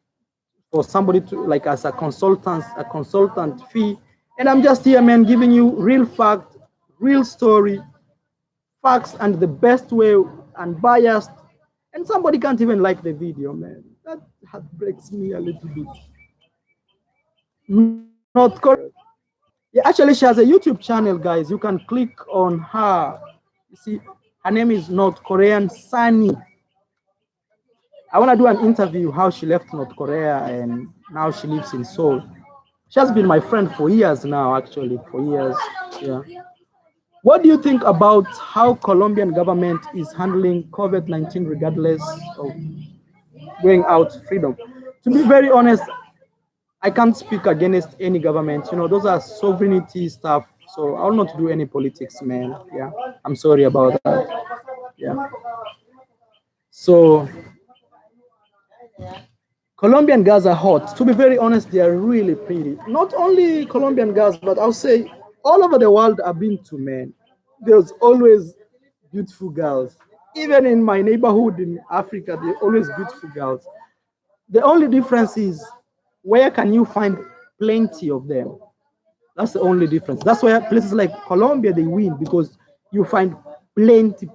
for somebody to, like, as a consultant fee. And I'm just here, man, giving you real fact, real story, facts, and the best way, unbiased. And somebody can't even like the video, man. That breaks me a little bit. Not correct. Yeah, actually, she has a YouTube channel, guys. You can click on her. You see, her name is North Korean Sunny. I want to do an interview how she left North Korea and now she lives in Seoul. She has been my friend for years now, actually, for years. Yeah. What do you think about how Colombian government is handling COVID-19 regardless of going out freedom? To be very honest, I can't speak against any government. Those are sovereignty stuff. So I'll not do any politics, man. Yeah. I'm sorry about that. Yeah. So Colombian girls are hot. To be very honest, they are really pretty. Not only Colombian girls, but I'll say all over the world I've been to, man. There's always beautiful girls. Even in my neighborhood in Africa, there are always beautiful girls. The only difference is where can you find plenty of them? That's the only difference. That's why places like Colombia, they win because you find plenty.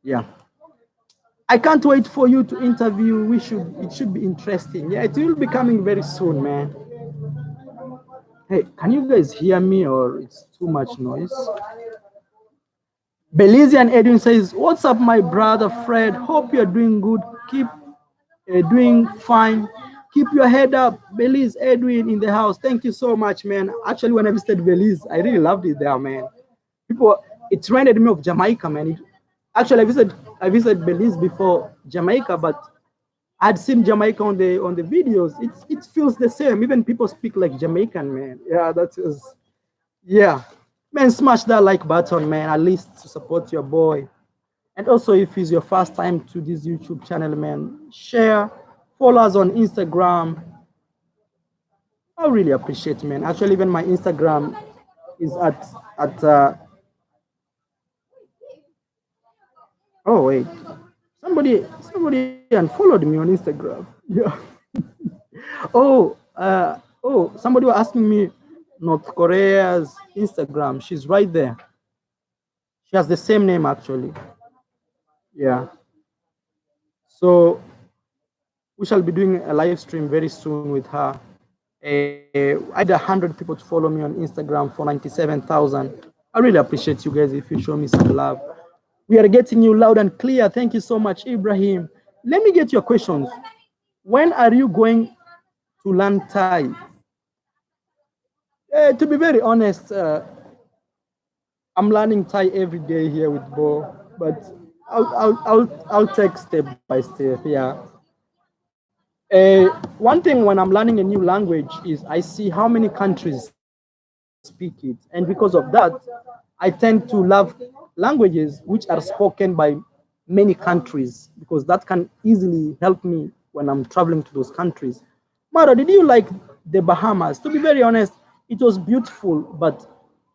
Yeah. I can't wait for you to interview. It should be interesting. Yeah, it will be coming very soon, man. Hey, can you guys hear me or it's too much noise? Belizean Edwin says, what's up, my brother Fred? Hope you're doing good. Keep doing fine. Keep your head up. Belize Edwin in the house. Thank you so much, man. Actually, when I visited Belize, I really loved it there, man. People, it reminded me of Jamaica, man. Actually, I visited Belize before Jamaica, but I'd seen Jamaica on the videos. It feels the same. Even people speak like Jamaican, man. Yeah, that is. Yeah, man. Smash that like button, man. At least to support your boy. And also, if it's your first time to this YouTube channel, man, share, follow us on Instagram. I really appreciate, man. Actually, even my Instagram is at. Oh wait, somebody unfollowed me on Instagram. Yeah. Somebody was asking me North Korea's Instagram. She's right there. She has the same name actually. Yeah. So we shall be doing a live stream very soon with her. I had 100 people to follow me on Instagram for 97,000. I really appreciate you guys if you show me some love. We are getting you loud and clear. Thank you so much, Ibrahim. Let me get your questions. When are you going to learn Thai? To be very honest, I'm learning Thai every day here with Bo, but I'll take step by step. Yeah. One thing when I'm learning a new language is I see how many countries speak it, and because of that, I tend to love languages which are spoken by many countries because that can easily help me when I'm traveling to those countries. Mara, did you like the Bahamas? To be very honest, it was beautiful, but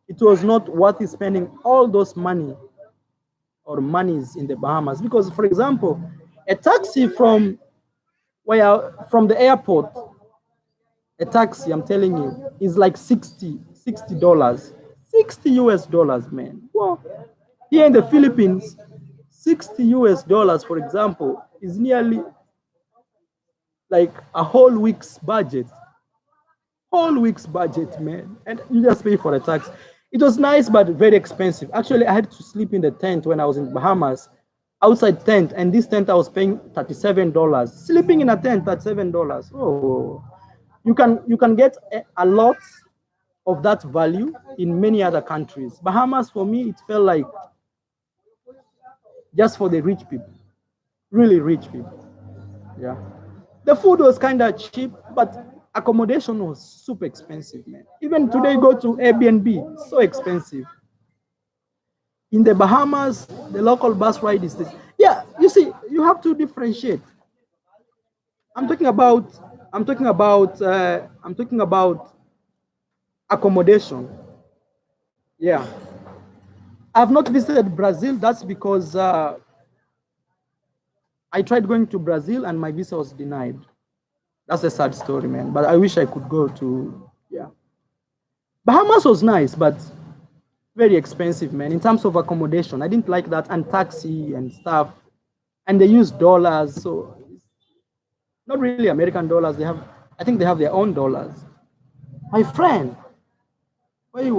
it was not worth spending all those money or monies in the Bahamas because, for example, a taxi from the airport, a taxi, I'm telling you, is like $60, 60 US dollars, man. Well, here in the Philippines, 60 US dollars, for example, is nearly like a whole week's budget, man. And you just pay for the tax. It was nice, but very expensive. Actually, I had to sleep in the tent when I was in Bahamas, outside tent, and this tent I was paying $37. Sleeping in a tent, $37. Oh, you can get a lot of that value in many other countries. Bahamas, for me, it felt like just for the rich people, really rich people. Yeah. The food was kind of cheap, but accommodation was super expensive, man. Even today, go to Airbnb, so expensive. In the Bahamas, the local bus ride is this. Yeah, you see, you have to differentiate. I'm talking about, I'm talking about accommodation. Yeah, I've not visited Brazil. That's because I tried going to Brazil and my visa was denied. That's a sad story, man. But I wish I could go to, yeah. Bahamas was nice, but very expensive, man. In terms of accommodation, I didn't like that, and taxi and stuff. And they use dollars, so not really American dollars. I think they have their own dollars. My friend, wait.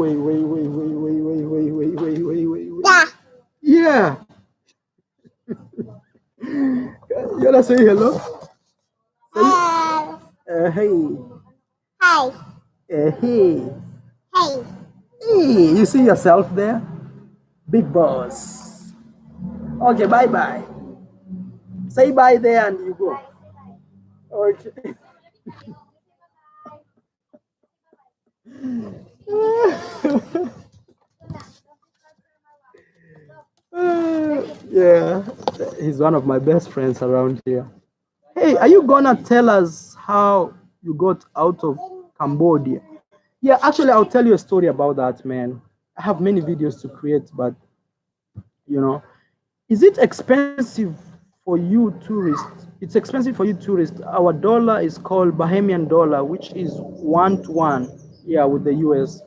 Yeah, you wanna say hello? Hey. Hi. Hey. Hey. Hey, you see yourself there? Big boss. Okay, bye bye. Say bye there and you go. Okay. Yeah, he's one of my best friends around here. Hey, are you gonna tell us how you got out of Cambodia? Yeah, actually, I'll tell you a story about that, man. I have many videos to create, but you know, is it expensive for you tourists? It's expensive for you tourists. Our dollar is called Bahamian dollar, which is 1 to 1. Yeah, with the US.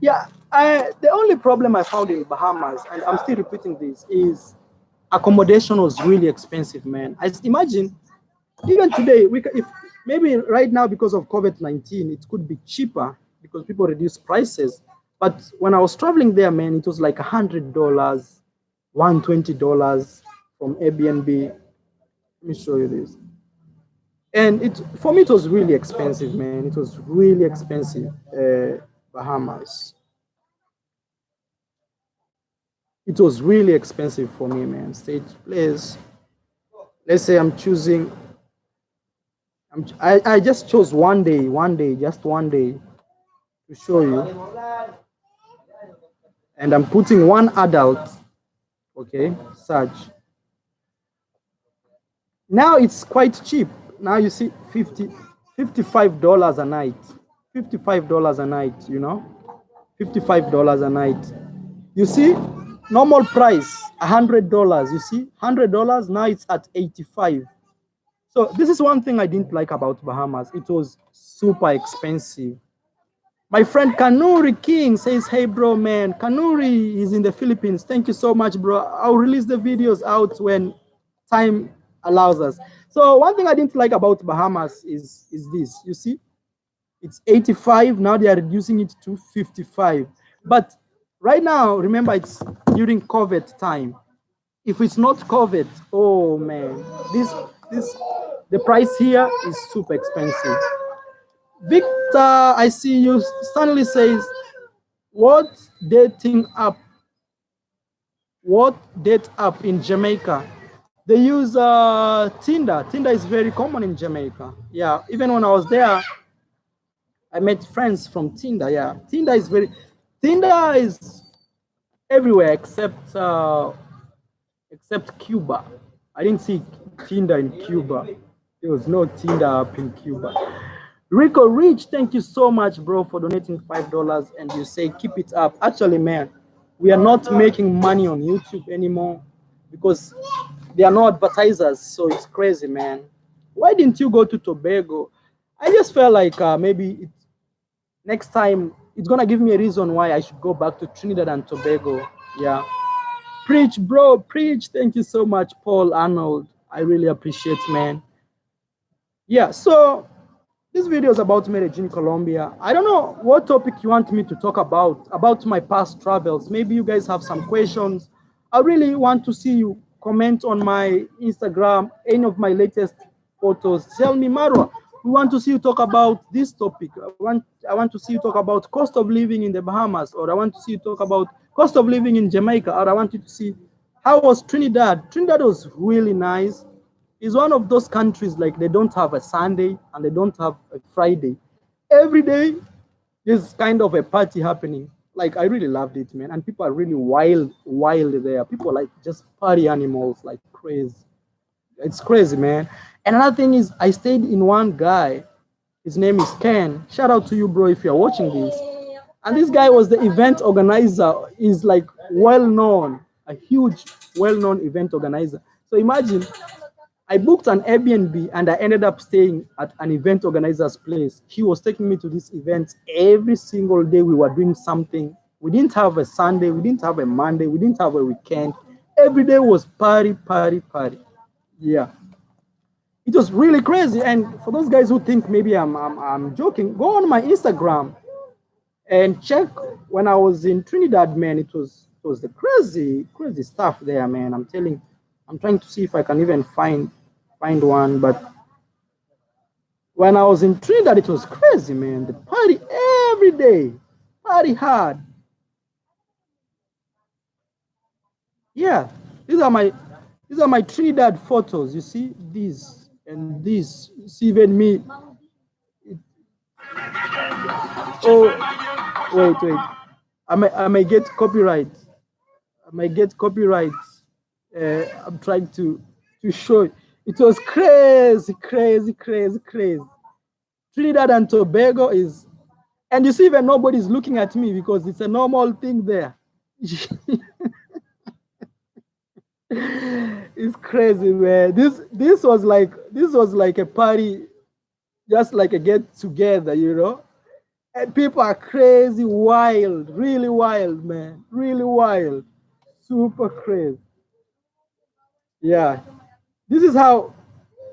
Yeah, the only problem I found in Bahamas, and I'm still repeating this, is accommodation was really expensive, man. I imagine even today, if maybe right now because of COVID-19, it could be cheaper because people reduce prices. But when I was traveling there, man, it was like $100, $120 from Airbnb. Let me show you this. And it for me it was really expensive, man. It was really expensive. Bahamas. It was really expensive for me, man. State place. Let's say I'm choosing. I just chose one day, just one day to show you, and I'm putting one adult. Okay, search. Now it's quite cheap. Now you see $55 a night. $55 a night, you know? $55 a night. You see, normal price $100. You see, $100 now it's at 85. So this is one thing I didn't like about Bahamas. It was super expensive. My friend Kanuri King says, "Hey bro, man, Kanuri is in the Philippines. Thank you so much, bro. I'll release the videos out when time allows us." So one thing I didn't like about Bahamas is this. You see, it's 85. Now they are reducing it to 55. But right now, remember, it's during COVID time. If it's not COVID, oh man, this the price here is super expensive. Victor, I see you. Stanley says, "What dating app? What date app in Jamaica?" They use Tinder. Tinder is very common in Jamaica. Yeah, even when I was there, I met friends from Tinder. Yeah, Tinder is everywhere except Cuba. I didn't see Tinder in Cuba. There was no Tinder up in Cuba. Rico Rich, thank you so much, bro, for donating $5. And you say keep it up. Actually, man, we are not making money on YouTube anymore because there are no advertisers. So it's crazy, man. Why didn't you go to Tobago? I just felt like next time it's gonna give me a reason why I should go back to Trinidad and Tobago. Yeah. Preach, bro, preach. Thank you so much, Paul Arnold. I really appreciate, man. Yeah, so this video is about marriage in Colombia. I don't know what topic you want me to talk about my past travels. Maybe you guys have some questions. I really want to see you comment on my Instagram, any of my latest photos. Tell me, Marwa, we want to see you talk about this topic. I want to see you talk about cost of living in the Bahamas, or I want to see you talk about cost of living in Jamaica, or I want you to see how was Trinidad. Trinidad was really nice. It's one of those countries like they don't have a Sunday and they don't have a Friday. Every day there's kind of a party happening. Like I really loved it, man. And people are really wild there. People like just party animals like crazy. It's crazy, man. And another thing is I stayed in one guy. His name is Ken. Shout out to you, bro, if you're watching this. And this guy was the event organizer. He's like well known, a huge, well known event organizer. So imagine I booked an Airbnb and I ended up staying at an event organizer's place. He was taking me to this event every single day. We were doing something. We didn't have a Sunday, we didn't have a Monday, we didn't have a weekend. Every day was party, party, party. Yeah. It was really crazy. And for those guys who think maybe I'm joking, go on my Instagram and check when I was in Trinidad, man. It was the crazy stuff there, man. I'm trying to see if I can even find one, but when I was in Trinidad, it was crazy, man. The party every day, party hard. Yeah, these are my Trinidad photos. You see these and this. You see even me. Oh, wait. I may get copyright. I might get copyright. I'm trying to show it. It was crazy. Trinidad and Tobago is, and you see, even nobody's looking at me because it's a normal thing there. It's crazy, man. This was like a party, just like a get together, And people are crazy, wild, really wild, man, really wild, super crazy. Yeah, this is how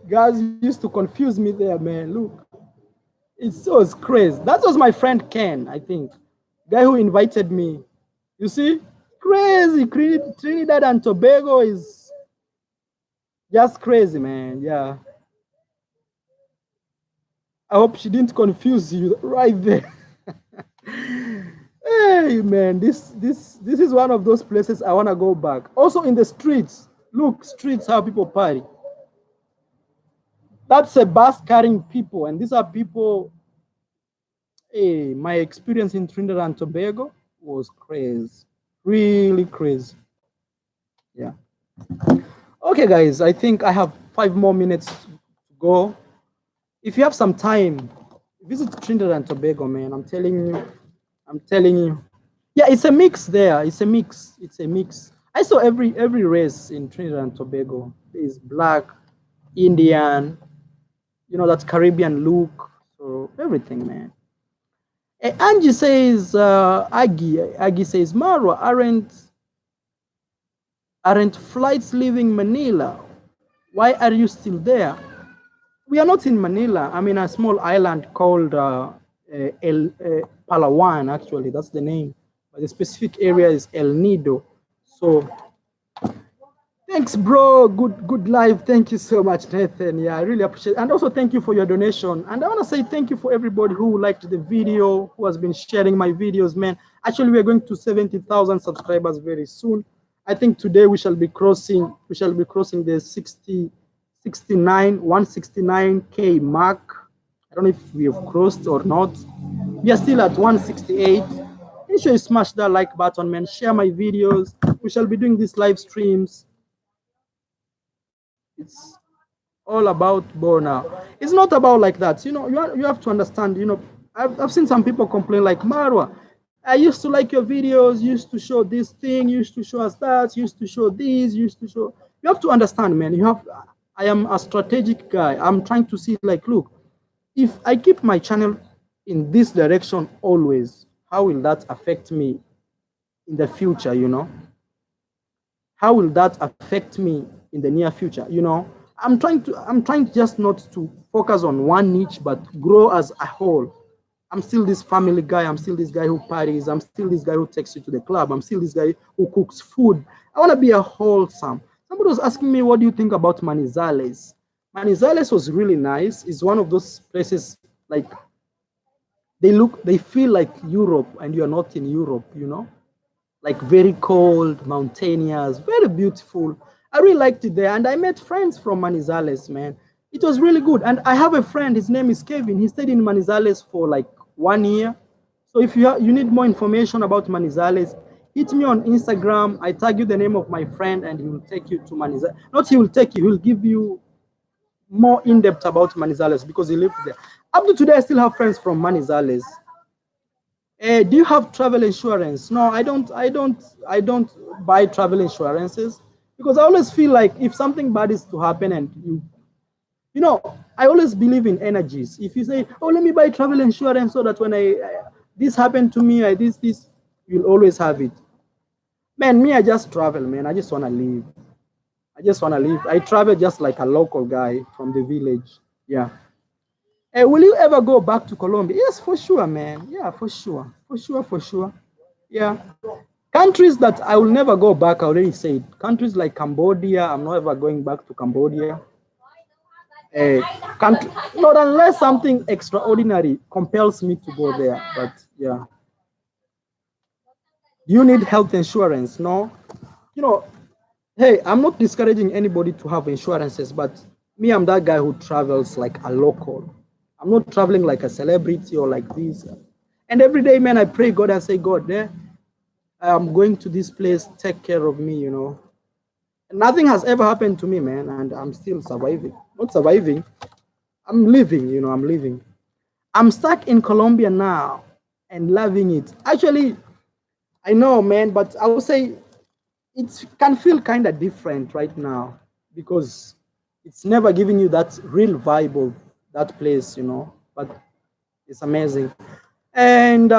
guys used to confuse me there, man. Look, it was crazy. That was my friend Ken, I think, guy who invited me. You see, crazy. Trinidad and Tobago is just crazy, man. Yeah. I hope she didn't confuse you right there. Hey man, this is one of those places I want to go back. Also in the streets, look, streets how people party. That's a bus carrying people, and these are people. Hey, my experience in Trinidad and Tobago was crazy, really crazy. Yeah. Okay, guys, I think I have 5 more minutes to go. If you have some time, visit Trinidad and Tobago, man. I'm telling you, I'm telling you. Yeah, it's a mix there. It's a mix. It's a mix. I saw every race in Trinidad and Tobago. There's black, Indian, that Caribbean look. So everything, man. Angie says, Aggie says, Marwa, aren't flights leaving Manila? Why are you still there? We are not in Manila. I'm in a small island called Palawan, actually. That's the name. But the specific area is El Nido. So thanks, bro. Good live. Thank you so much, Nathan. Yeah, I really appreciate it. And also thank you for your donation. And I want to say thank you for everybody who liked the video, who has been sharing my videos, man. Actually, we are going to 70,000 subscribers very soon. I think today we shall be crossing the 169K mark. I don't know if we have crossed or not. We are still at 168. Make sure you smash that like button, man. Share my videos. We shall be doing these live streams. It's all about Bo now. It's not about like that. You have to understand, I've seen some people complain like, Marwa, I used to like your videos, used to show this thing, used to show us that, used to show this, used to show. You have to understand, man. I am a strategic guy. I'm trying to see like, look, if I keep my channel in this direction always, how will that affect me in the future, How will that affect me in the near future? I'm trying just not to focus on one niche, but grow as a whole. I'm still this family guy. I'm still this guy who parties. I'm still this guy who takes you to the club. I'm still this guy who cooks food. I want to be a wholesome. Somebody was asking me, what do you think about Manizales? Manizales was really nice. It's one of those places like they feel like Europe, and you're not in Europe, like very cold, mountainous, very beautiful. I really liked it there, and I met friends from Manizales, man. It was really good, and I have a friend. His name is Kevin. He stayed in Manizales for like 1 year. So if you need more information about Manizales, hit me on Instagram. I tag you the name of my friend, and he will take you to Manizales. Not he will take you. He will give you more in depth about Manizales because he lived there. Up to today, I still have friends from Manizales. Do you have travel insurance? No, I don't. I don't buy travel insurances because I always feel like if something bad is to happen and I always believe in energies. If you say, "Oh, let me buy travel insurance so that when this happened to me, this," you'll always have it. Man, me, I just travel, man. I just wanna live. I just wanna live. I travel just like a local guy from the village. Yeah. Will you ever go back to Colombia? Yes, for sure, man. Yeah, for sure. For sure, for sure. Yeah. Countries that I will never go back, I already said. Countries like Cambodia, I'm not ever going back to Cambodia. Country, not unless something extraordinary compels me to go there. But yeah. Do you need health insurance? No. You know, hey, I'm not discouraging anybody to have insurances, but me, I'm that guy who travels like a local. I'm not traveling like a celebrity or like this. And every day, man, I pray God and say, God, I'm going to this place, take care of me, And nothing has ever happened to me, man, and I'm still surviving. Not surviving, I'm living, I'm living. I'm stuck in Colombia now and loving it. Actually, I know, man, but I would say it can feel kind of different right now because it's never giving you that real vibe of that place, but it's amazing. And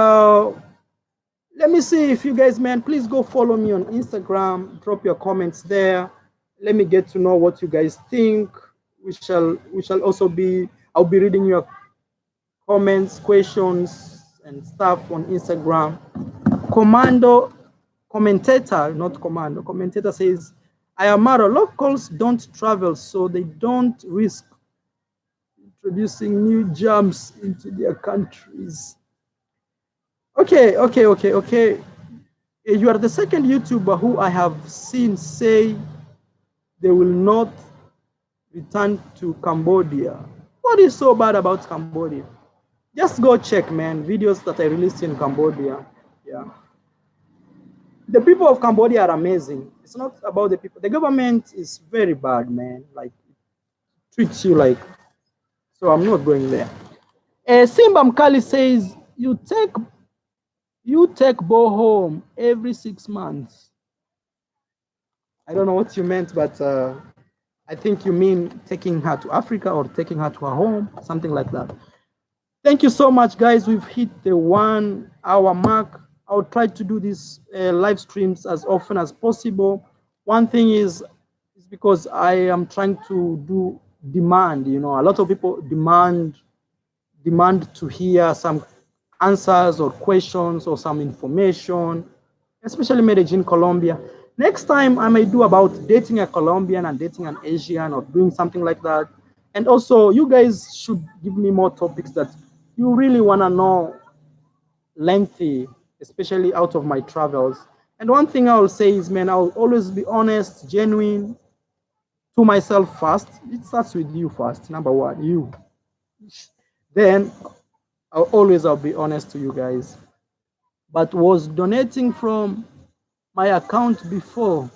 let me see if you guys, man, please go follow me on Instagram, drop your comments there. Let me get to know what you guys think. We shall also I'll be reading your comments, questions, and stuff on Instagram. Commentator says, Ayamaro, locals don't travel, so they don't risk introducing new jams into their countries. Okay. You are the second YouTuber who I have seen say they will not return to Cambodia. What is so bad about Cambodia? Just go check, man, videos that I released in Cambodia. Yeah. The people of Cambodia are amazing. It's not about the people. The government is very bad, man. Like, treats you like, so I'm not going there. Simba Mkali says, you take Bo home every 6 months. I don't know what you meant, but I think you mean taking her to Africa or taking her to her home, something like that. Thank you so much, guys. We've hit the 1 hour mark. I'll try to do these live streams as often as possible. One thing is because I am trying to do demand. You know, a lot of people demand to hear some answers or questions or some information, especially Medellin, Colombia. Next time I may do about dating a Colombian and dating an Asian or doing something like that. And also, you guys should give me more topics that you really want to know lengthy, especially out of my travels. And one thing I will say is, man, I'll always be honest, genuine to myself first. It starts with you first, number one, you. Then I'll be honest to you guys. But was donating from my account before?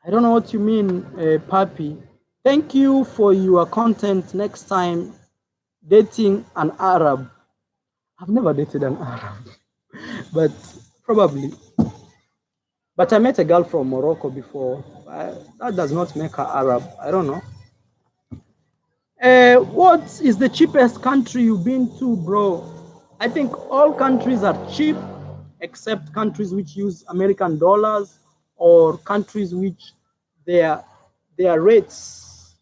I don't know what you mean, Papi. Thank you for your content. Next time, dating an Arab. I've never dated an Arab, but probably. But I met a girl from Morocco before. That does not make her Arab. I don't know. What is the cheapest country you've been to, bro? I think all countries are cheap, except countries which use American dollars or countries which their rates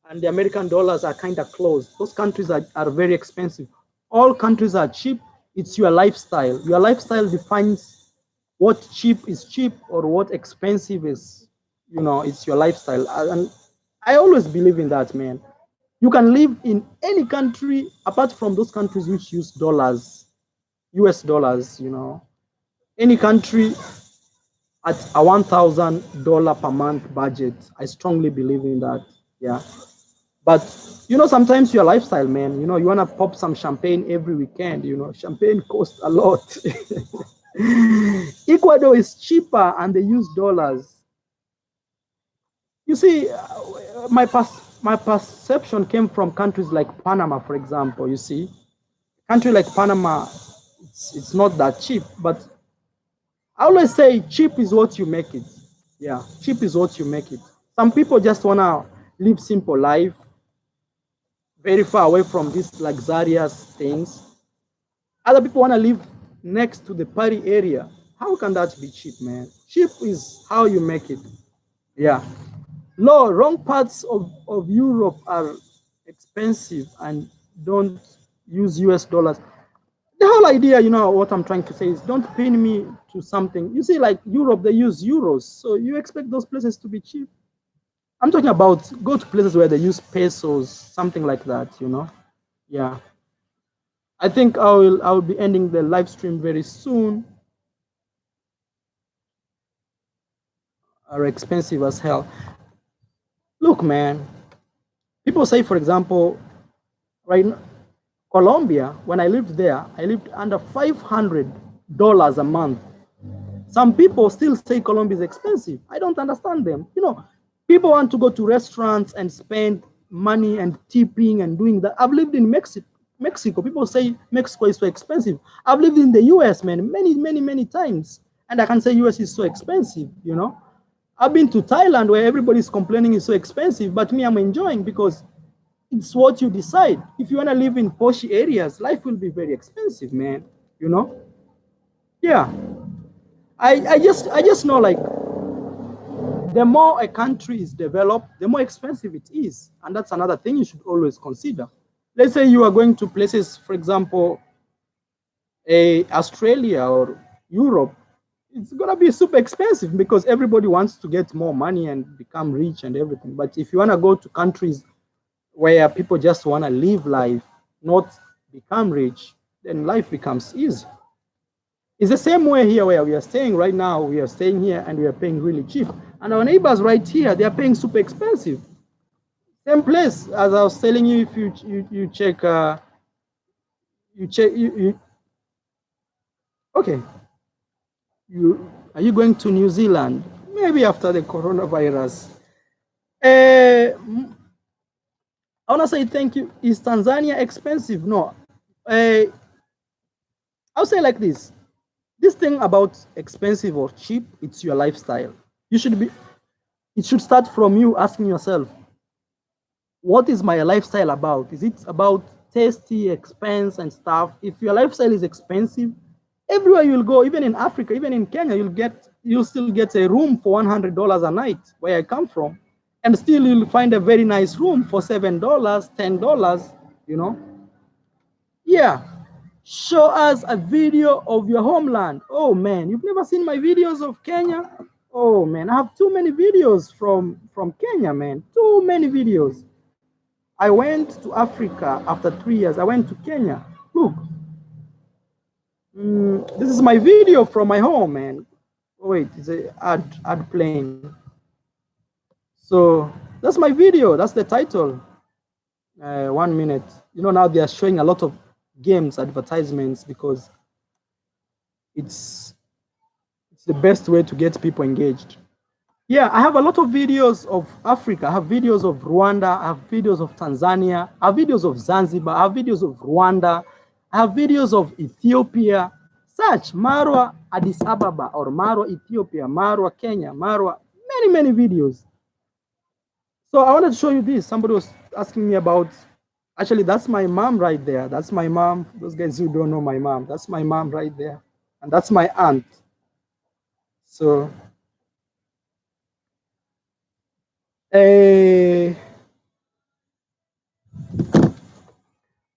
and the American dollars are kind of close. Those countries are very expensive. All countries are cheap. It's your lifestyle. Your lifestyle defines what cheap is cheap or what expensive is, you know, it's your lifestyle. And I always believe in that, man. You can live in any country apart from those countries which use dollars, US dollars, you know. Any country at a $1,000 per month budget. I strongly believe in that. Yeah. But, you know, sometimes your lifestyle, man, you know, you want to pop some champagne every weekend, you know, champagne costs a lot. Ecuador is cheaper and they use dollars. You see, my perception came from countries like Panama, for example. You see, country like Panama, it's not that cheap, but I always say cheap is what you make it. Yeah, cheap is what you make it. Some people just wanna live simple life, very far away from these luxurious things. Other people wanna live next to the party area. How can that be cheap, man? Cheap is how you make it. Yeah. No, wrong parts of Europe are expensive and don't use US dollars. The whole idea, you know, what I'm trying to say is don't pin me to something. You see, like Europe, they use euros. So you expect those places to be cheap. I'm talking about go to places where they use pesos, something like that, you know? Yeah. I think I will be ending the live stream very soon. Are expensive as hell. Look, man. People say, for example, right now, Colombia, when I lived there, I lived under $500 a month. Some people still say Colombia is expensive. I don't understand them. You know, people want to go to restaurants and spend money and tipping and doing that. I've lived in Mexico. People say Mexico is so expensive. I've lived in the US, man, many times. And I can say US is so expensive, you know. I've been to Thailand where everybody's complaining it's so expensive, but me, I'm enjoying because it's what you decide. If you want to live in posh areas, life will be very expensive, man. You know? Yeah. I just know, like, the more a country is developed, the more expensive it is. And that's another thing you should always consider. Let's say you are going to places, for example, Australia or Europe. It's gonna be super expensive because everybody wants to get more money and become rich and everything. But if you want to go to countries where people just want to live life, not become rich, then life becomes easy. It's the same way here where we are staying right now. We are staying here and we are paying really cheap. And our neighbors right here, they are paying super expensive. Same place as I was telling you. If you check, okay. Are you going to New Zealand? Maybe after the coronavirus. I want to say thank you. Is Tanzania expensive? No. I'll say like this. This thing about expensive or cheap, it's your lifestyle. It should start from you asking yourself, what is my lifestyle about? Is it about tasty, expense and stuff? If your lifestyle is expensive, everywhere you'll go, even in Africa, even in Kenya, you'll still get a room for $100 a night where I come from. And still you'll find a very nice room for $7, $10, you know? Yeah. Show us a video of your homeland. Oh man, you've never seen my videos of Kenya? Oh man, I have too many videos from Kenya, man. Too many videos. I went to Africa after 3 years. I went to Kenya. Look, this is my video from my home, man. Oh, wait, it's a ad playing. So that's my video. That's the title. 1 minute. You know, now they are showing a lot of games advertisements because it's the best way to get people engaged. Yeah, I have a lot of videos of Africa. I have videos of Rwanda. I have videos of Tanzania. I have videos of Zanzibar. I have videos of Rwanda. I have videos of Ethiopia. Search Marwa Addis Ababa or Marwa Ethiopia, Marwa Kenya, Marwa, many videos. So I wanted to show you this. Somebody was asking me about, actually that's my mom right there. That's my mom. Those guys who don't know my mom, that's my mom right there. And that's my aunt. So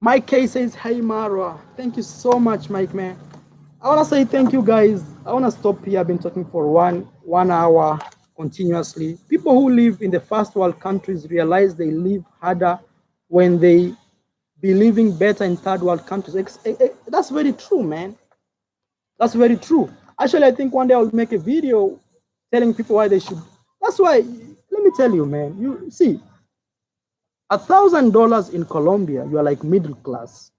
Mike K says, hey Marwa. Thank you so much, Mike, man. I want to say thank you guys. I want to stop here. I've been talking for one hour continuously. People who live in the first world countries realize they live harder when they be living better in third world countries. That's very true, man. That's very true. Actually, I think one day I'll make a video telling people why they should. That's why, let me tell you, man. You see, $1,000 in Colombia, you are like middle class.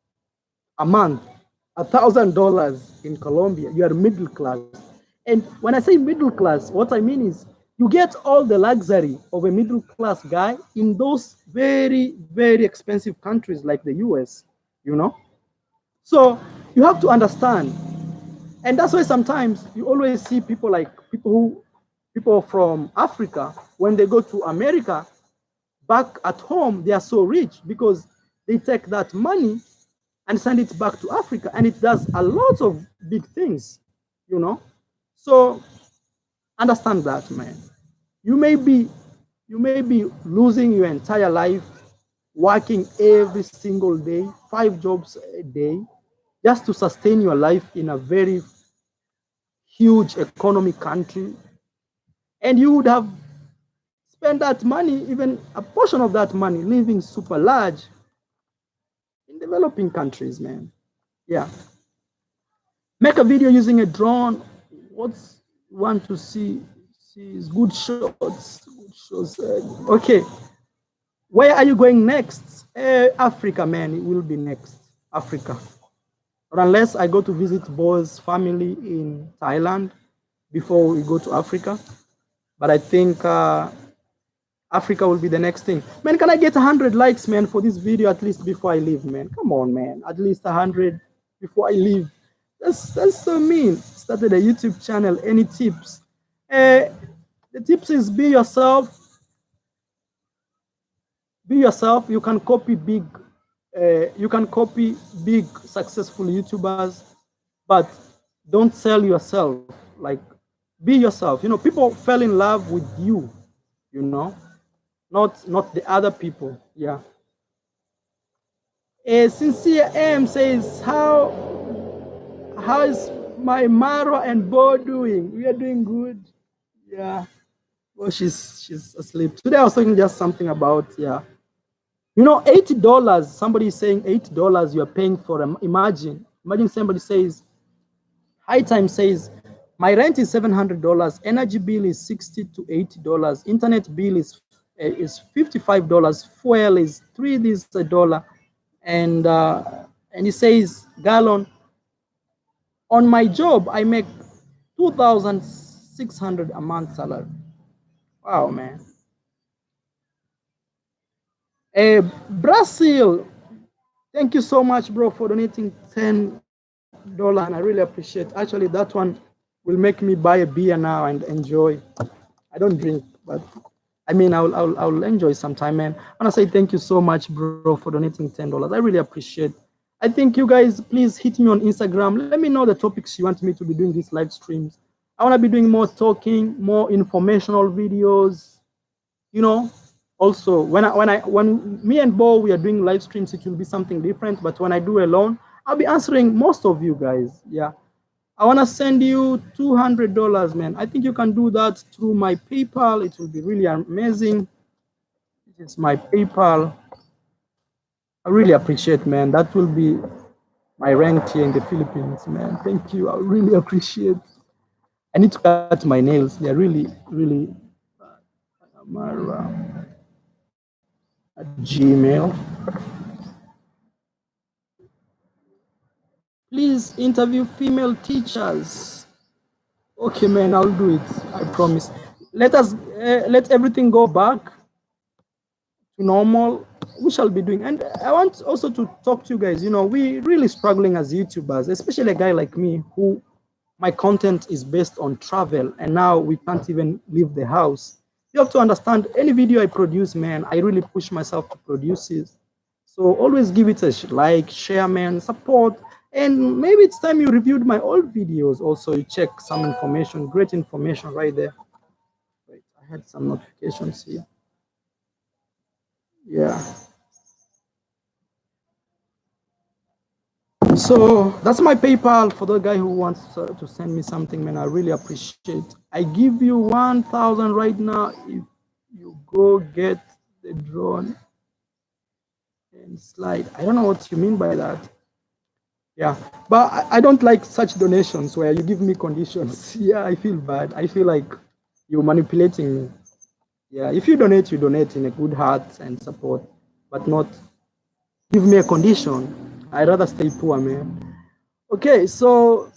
A month, $1,000 in Colombia, you are middle class. And when I say middle class, what I mean is you get all the luxury of a middle class guy in those very expensive countries like the US, you know? So you have to understand. And that's why sometimes you always see people from Africa, when they go to America, back at home, they are so rich because they take that money and send it back to Africa, and it does a lot of big things, you know. So understand that, man. You may be losing your entire life working every single day, 5 jobs a day, just to sustain your life in a very huge economic country, and you would have spent that money, even a portion of that money, living super large in developing countries, man. Yeah. Make a video using a drone. What's you want to see? See good shots. Good shots. Okay. Where are you going next? Africa, man. It will be next. Africa. Or unless I go to visit Bo's family in Thailand before we go to Africa. But I think Africa will be the next thing. Man, can I get 100 likes, man, for this video at least before I leave, man? Come on, man. At least 100 before I leave. That's so mean. Started a YouTube channel. Any tips? The tips is be yourself. Be yourself. You can copy big successful YouTubers, but don't sell yourself. Like, be yourself. You know, people fell in love with you, you know, not the other people. Yeah. A sincere M says, how is my Mara and Bo doing? We are doing good. Yeah. Well, she's asleep. Today I was talking just something about, yeah, You know, $80, somebody is saying $8 you are paying for, imagine somebody says, high time says, my rent is $700, energy bill is $60 to $80, internet bill is $55, fuel is $3 this a dollar, and he says, gallon, on my job I make 2,600 a month salary. Wow, man. Brazil, thank you so much, bro, for donating $10, man. I really appreciate. Actually, that one will make me buy a beer now and enjoy. I don't drink, but I mean, I'll enjoy sometime, man. I want to say thank you so much, bro, for donating $10. I really appreciate. I think you guys, please hit me on Instagram. Let me know the topics you want me to be doing these live streams. I want to be doing more talking, more informational videos. You know, also when me and Bo we are doing live streams, it will be something different. But when I do alone, I'll be answering most of you guys. Yeah. I want to send you $200, man. I think you can do that through my PayPal. It will be really amazing. This is my PayPal. I really appreciate, man. That will be my rank here in the Philippines, man. Thank you. I really appreciate. I need to cut my nails. They're really at Gmail. Please interview female teachers. Okay, man, I'll do it. I promise. Let everything go back to normal. We shall be doing. And I want also to talk to you guys. You know, we really struggling as YouTubers, especially a guy like me who my content is based on travel, and now we can't even leave the house. You have to understand, any video I produce, man, I really push myself to produce it. So always give it a like, share, man, support. And maybe it's time you reviewed my old videos. Also, you check some information, great information right there. Wait, I had some notifications here. Yeah. So that's my PayPal for the guy who wants to send me something, man. I really appreciate. I give you 1,000 right now if you go get the drone and slide. I don't know what you mean by that. Yeah, but I don't like such donations where you give me conditions. Yeah, I feel bad. I feel like you're manipulating me. Yeah, if you donate in a good heart and support, but not give me a condition. I'd rather stay poor, man. Okay, so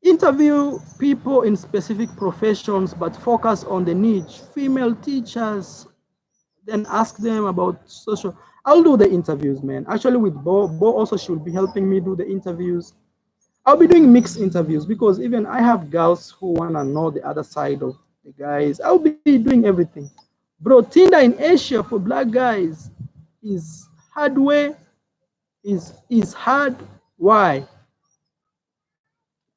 interview people in specific professions, but focus on the niche. Female teachers, then ask them about social. I'll do the interviews, man. Actually, with Bo also, she will be helping me do the interviews. I'll be doing mixed interviews because even I have girls who want to know the other side of the guys. I'll be doing everything. Bro, Tinder in Asia for black guys is hard way, is hard. Why?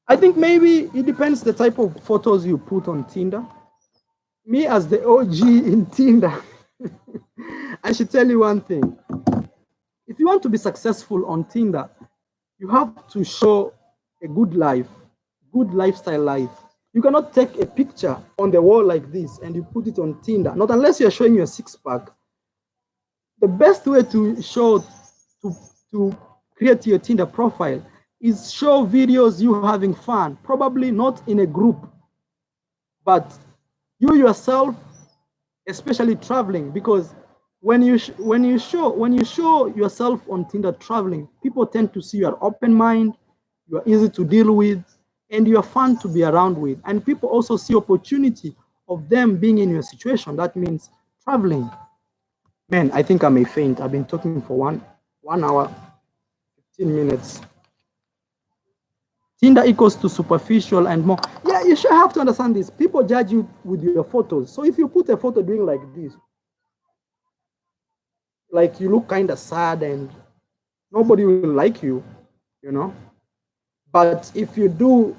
I think maybe it depends the type of photos you put on Tinder. Me as the OG in Tinder, I should tell you one thing. If you want to be successful on Tinder, you have to show a good life, good lifestyle life. You cannot take a picture on the wall like this and you put it on Tinder, not unless you're showing your six-pack. The best way to show, to create your Tinder profile is show videos you having fun, probably not in a group, but you yourself, especially traveling, because when you show yourself on Tinder traveling, people tend to see your open mind, you are easy to deal with, and you are fun to be around with. And people also see opportunity of them being in your situation. That means traveling. Man, I think I may faint. I've been talking for one hour, 15 minutes. Tinder equals to superficial and more. Yeah, you should have to understand this. People judge you with your photos. So if you put a photo doing like this, like you look kind of sad and nobody will like you, you know. But if you do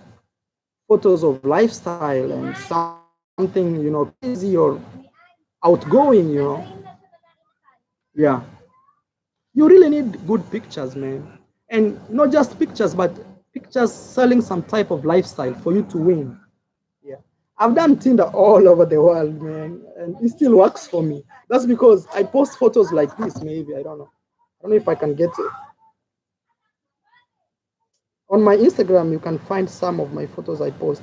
photos of lifestyle and something, you know, crazy or outgoing, you know, yeah, you really need good pictures, man. And not just pictures, but pictures selling some type of lifestyle for you to win. Yeah. I've done Tinder all over the world, man, and it still works for me. That's because I post photos like this. Maybe I don't know. I don't know if I can get it on my Instagram. You can find some of my photos I post.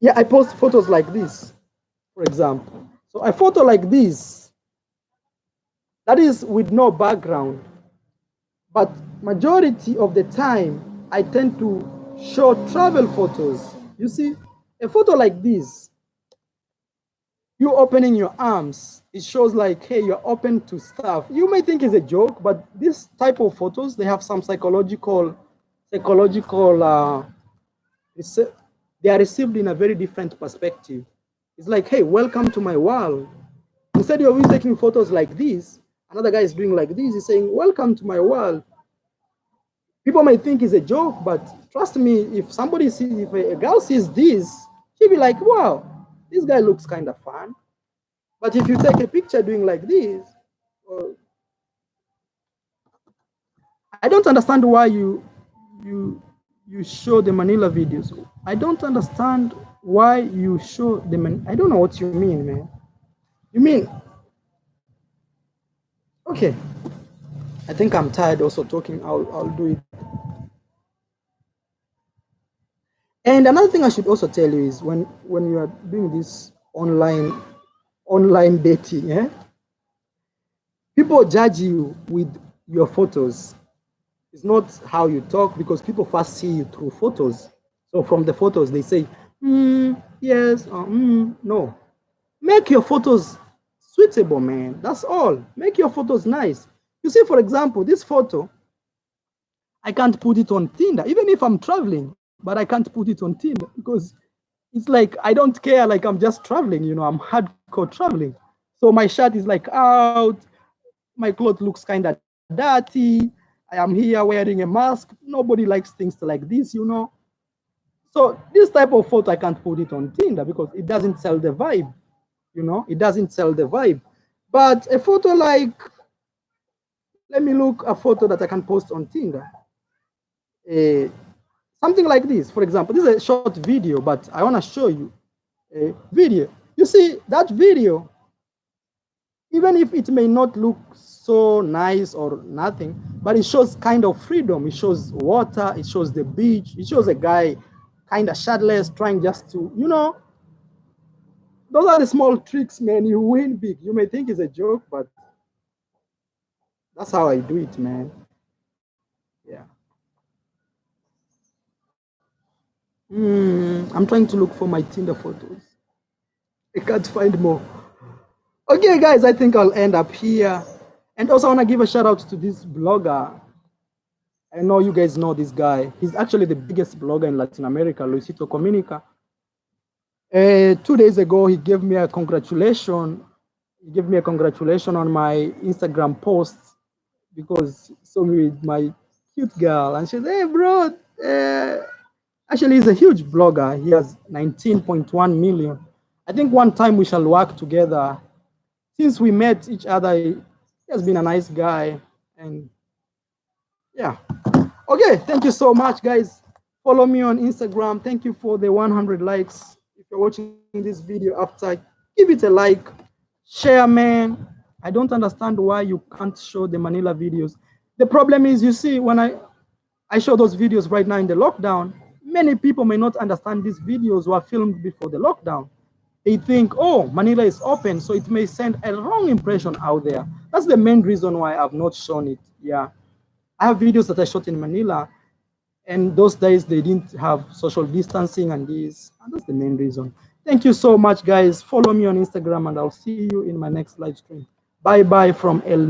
Yeah, I post photos like this, for example. So a photo like this, that is with no background. But majority of the time, I tend to show travel photos. You see, a photo like this, you opening your arms, it shows like, hey, you're open to stuff. You may think it's a joke, but this type of photos, they have some psychological, they are received in a very different perspective. It's like, hey, welcome to my world. Instead of you taking photos like this, another guy is doing like this, he's saying, welcome to my world. People may think it's a joke, but trust me, if somebody sees, if a girl sees this, she'll be like, wow, this guy looks kind of fun. But if you take a picture doing like this, I don't understand why you show the Manila videos. I don't understand why you show the I don't know what you mean, man. You mean, okay, I think I'm tired also talking. I'll do it. And another thing I should also tell you is when you are doing this online dating, yeah, people judge you with your photos. It's not how you talk, because people first see you through photos. So from the photos, they say, yes, no. Make your photos suitable, man. That's all. Make your photos nice. You see, for example, this photo, I can't put it on Tinder, even if I'm traveling, but I can't put it on Tinder because it's like I don't care, like I'm just traveling, I'm hardcore traveling. So my shirt is like out, my clothes looks kind of dirty, I am here wearing a mask. Nobody likes things like this. So this type of photo, I can't put it on Tinder because it doesn't sell the vibe. It doesn't sell the vibe. But a photo like, let me look a photo that I can post on Tinder. Uh, Something like this, for example. This is a short video, but I want to show you a video. You see that video, even if it may not look so nice or nothing, but it shows kind of freedom. It shows water, it shows the beach, it shows a guy kind of shirtless trying just to. Those are the small tricks, man. You win big. You may think it's a joke, but that's how I do it, man. Yeah. I'm trying to look for my Tinder photos. I can't find more. Okay, guys, I think I'll end up here. And also, I want to give a shout out to this blogger. I know you guys know this guy. He's actually the biggest blogger in Latin America, Luisito Comunica. 2 days ago, he gave me a congratulation. He gave me a congratulation on my Instagram post because he saw me with my cute girl. And she said, hey, bro. Actually, he's a huge blogger. He has 19.1 million. I think one time we shall work together. Since we met each other, he has been a nice guy. And yeah. Okay, thank you so much, guys. Follow me on Instagram. Thank you for the 100 likes. If you're watching this video after, give it a like. Share, man. I don't understand why you can't show the Manila videos. The problem is, you see, when I show those videos right now in the lockdown, many people may not understand these videos were filmed before the lockdown. They think, oh, Manila is open, so it may send a wrong impression out there. That's the main reason why I've not shown it. Yeah. I have videos that I shot in Manila, and those days they didn't have social distancing and this. And that's the main reason. Thank you so much, guys. Follow me on Instagram, and I'll see you in my next live stream. Bye-bye from El